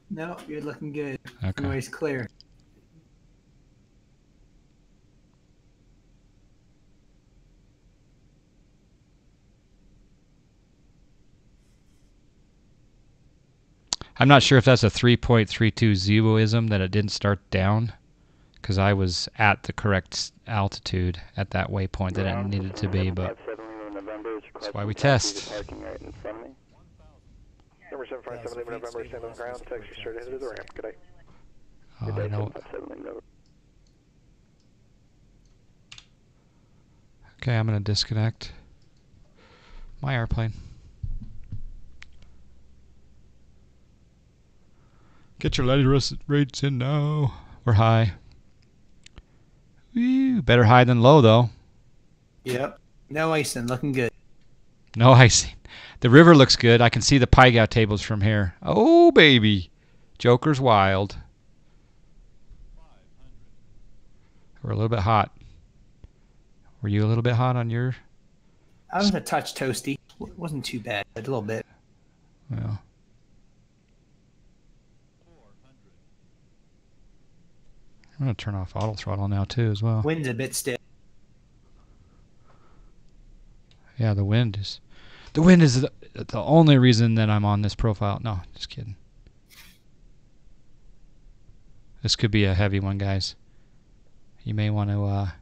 No, you're looking good.
Okay.
Runway's clear.
I'm not sure if that's a 3.32 zeroism that it didn't start down, because I was at the correct altitude at that waypoint that it needed to be, but that's why we test.
Number 757 Lima November, stand on the ground, taxi straight ahead to the ramp. Good day.
Oh, I know. Okay, I'm going to disconnect my airplane. Get your landing rates in now. We're high. Woo, better high than low, though.
Yep. No icing. Looking good.
No icing. The river looks good. I can see the pie gout tables from here. Oh, baby. Joker's wild. We're a little bit hot. Were you a little bit hot on your...
I was a touch toasty. It wasn't too bad. A little bit.
Well... I'm going to turn off auto throttle now too as well.
Wind's a bit stiff.
Yeah, the wind is the only reason that I'm on this profile. No, just kidding. This could be a heavy one, guys. You may want to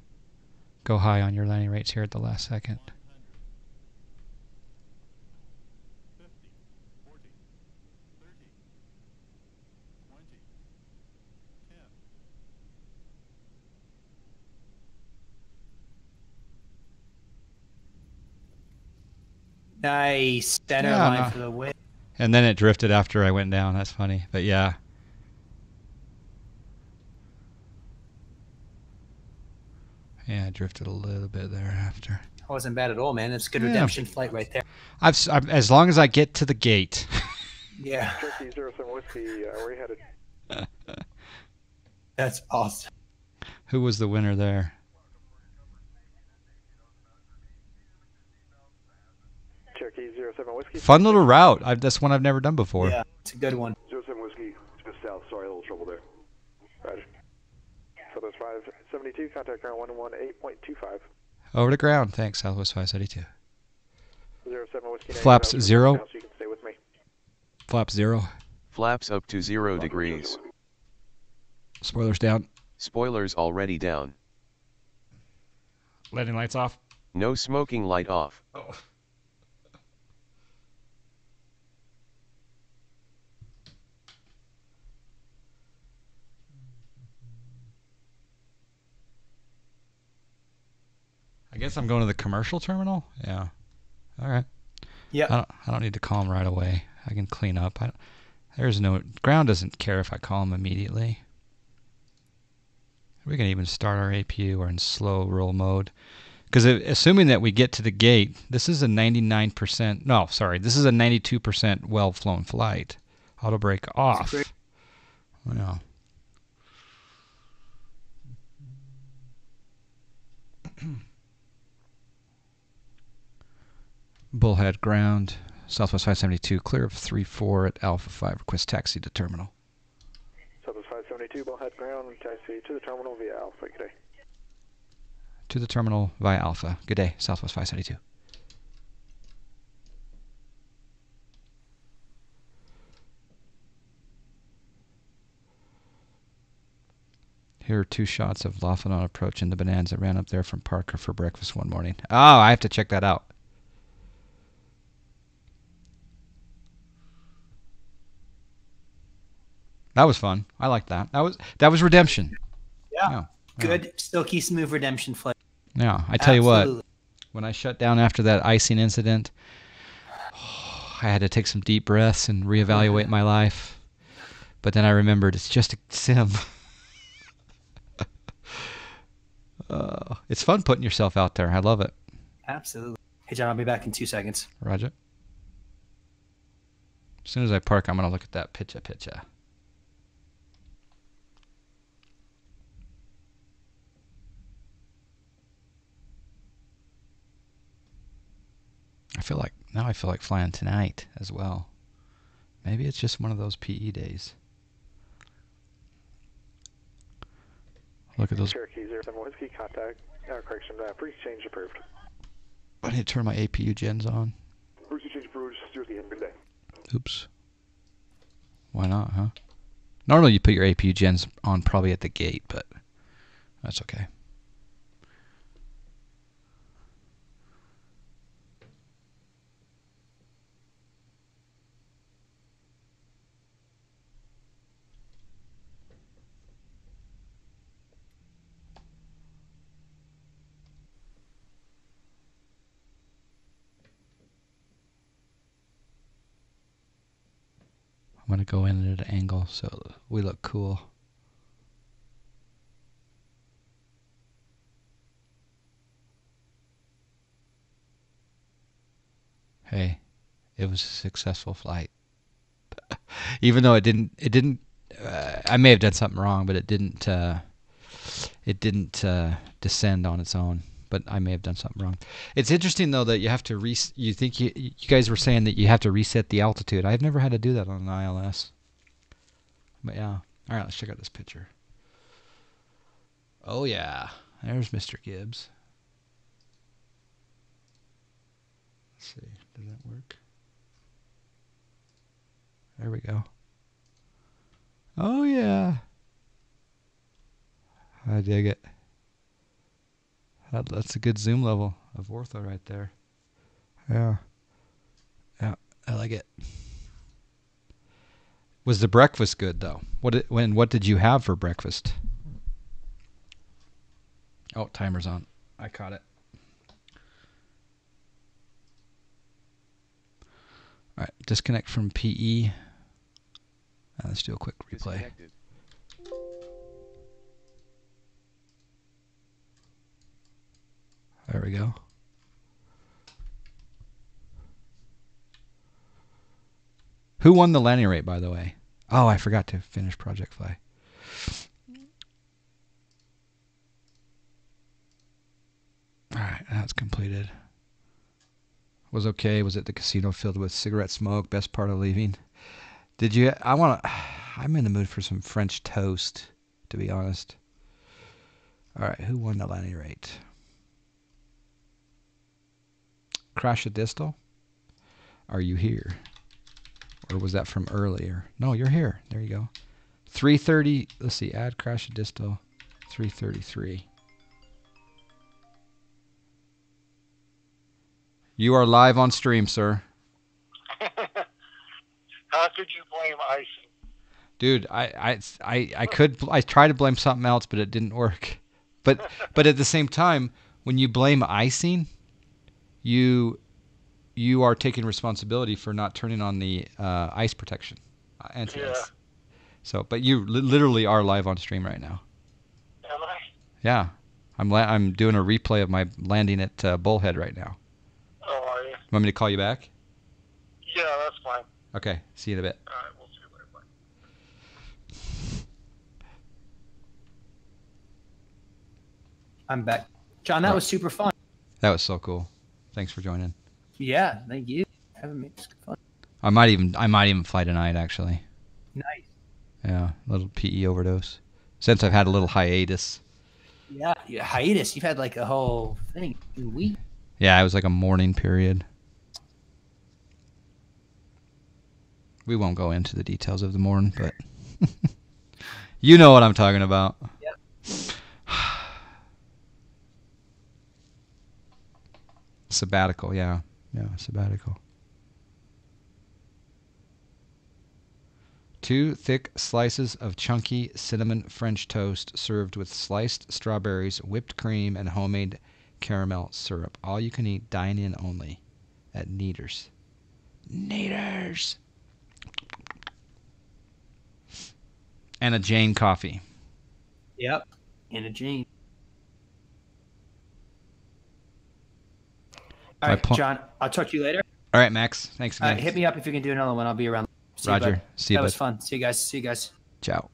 go high on your landing rates here at the last second.
Nice. Center line for the win.
And then it drifted after I went down. That's funny. But yeah. Yeah, it drifted a little bit there after.
That wasn't bad at all, man. It's a good redemption flight right there.
I've as long as I get to the gate.
Yeah.
Turkey 07 Whiskey, where you headed?
That's awesome.
Who was the winner there?
Cherokee 07 Whiskey.
Fun little route. That's one I've never done before.
Yeah, it's a good one.
07 Whiskey, just south. Sorry, a little trouble there.
Roger. Southwest 572, contact ground 118.25.
Over to ground. Thanks, Southwest 572.
07 Whiskey.
Flaps 0.
So you can stay with me.
Flaps 0.
Flaps up to 0 degrees.
Spoilers down.
Spoilers already down.
Landing lights off.
No smoking light off.
Oh. I guess I'm going to the commercial terminal? Yeah. All right.
Yeah.
I don't need to call him right away. I can clean up. Ground doesn't care if I call him immediately. We can even start our APU or in slow roll mode. Because assuming that we get to the gate, this is a 99%. No, sorry, this is a 92% well-flown flight. Auto brake off. Wow. Bullhead ground, Southwest 572, clear of 34 at Alpha 5. Request taxi to terminal.
Southwest 572, Bullhead ground, taxi to the terminal via Alpha. Good day.
To the terminal via Alpha. Good day, Southwest 572. Here are 2 shots of Laughlin on approach in the Bonanza. Ran up there from Parker for breakfast one morning. Oh, I have to check that out. That was fun. I like that. That was redemption.
Yeah. Good silky smooth redemption flight.
Yeah, I tell you what. When I shut down after that icing incident, I had to take some deep breaths and reevaluate my life. But then I remembered it's just a sim. It's fun putting yourself out there. I love it.
Absolutely. Hey, John, I'll be back in 2 seconds.
Roger. As soon as I park, I'm going to look at that picture. I feel like flying tonight as well. Maybe it's just one of those PE days. Look at those.
Cherokee 07 Whiskey, contact. Correction, pre-change approved.
I need to turn my APU gens on.
Pre-change approved. Seriously, have a good day.
Oops. Why not, huh? Normally you put your APU gens on probably at the gate, but that's okay. I'm going to go in at an angle so we look cool. Hey, it was a successful flight. Even though it didn't, I may have done something wrong, but it didn't descend on its own. But I may have done something wrong. It's interesting though that you have to you guys were saying that you have to reset the altitude. I've never had to do that on an ILS. But yeah. All right, let's check out this picture. Oh yeah, there's Mr. Gibbs. Let's see, does that work? There we go. Oh yeah. I dig it. That's a good zoom level of ortho right there. Yeah. Yeah, I like it. Was the breakfast good though? What did you have for breakfast? Oh, timer's on. I caught it. All right, disconnect from PE. Let's do a quick replay. There we go. Who won the landing rate, by the way? Oh, I forgot to finish Project Fly. All right, that's completed. Was okay. Was at the casino filled with cigarette smoke. Best part of leaving. Did you? I'm in the mood for some French toast, to be honest. All right, who won the landing rate? Crash a distal? Are you here? Or was that from earlier? No, you're here. There you go. 330. Let's see. Add crash a distal. 333. You are live on stream, sir.
How could you blame icing?
Dude, I tried to blame something else, but it didn't work. But at the same time, when you blame icing, you are taking responsibility for not turning on the ice protection, anti-ice. Yeah. So, but you literally are live on stream right now.
Am I?
Yeah, I'm doing a replay of my landing at Bullhead right now.
Oh, are you?
Want me to call you back?
Yeah, that's fine.
Okay. See you in a bit.
All right, we'll see you later. Bye.
I'm back. John, that was super fun.
That was so cool. Thanks for joining.
Yeah, thank you. Having me. It's fun.
I might even fly tonight, actually.
Nice.
Yeah, a little PE overdose. Since I've had a little hiatus.
Yeah, hiatus. You've had like a whole thing. Week.
Yeah, it was like a morning period. We won't go into the details of the morning, but you know what I'm talking about.
Yep.
Sabbatical, yeah. Yeah, sabbatical. 2 thick slices of chunky cinnamon French toast served with sliced strawberries, whipped cream, and homemade caramel syrup. All you can eat, dine-in only at Neater's. Neater's! And a Jane coffee.
Yep. And a Jane. All right, John, I'll talk to you later.
All right, Max. Thanks again.
Hit me up if you can do another one. I'll be around.
Roger. See you, bud.
That was fun. See you guys. See you guys.
Ciao.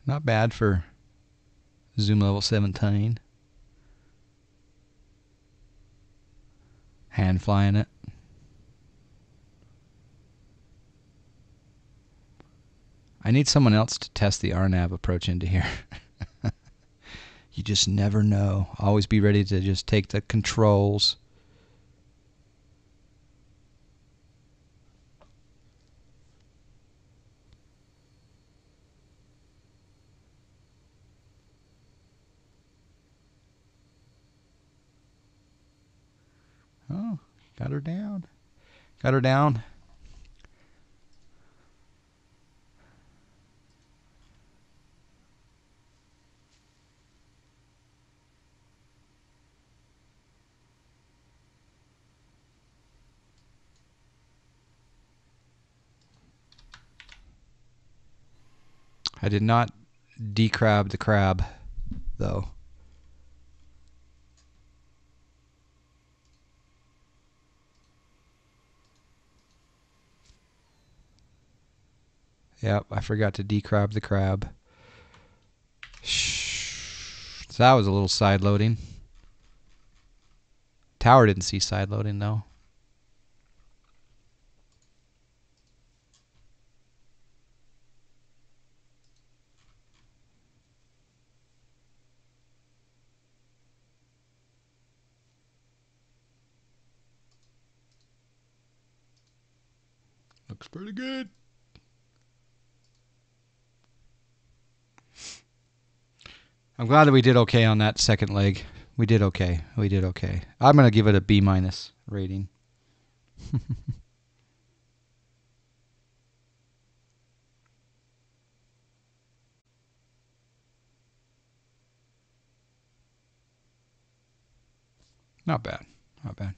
Not bad for Zoom level 17. Hand flying it. I need someone else to test the RNAV approach into here. You just never know. Always be ready to just take the controls. Oh, got her down. Got her down. I did not decrab the crab, though. Yep, I forgot to decrab the crab. Shh. So that was a little side loading. Tower didn't see side loading, though. Looks pretty good. I'm glad that we did okay on that second leg. We did okay. We did okay. I'm going to give it a B- rating. Not bad. Not bad.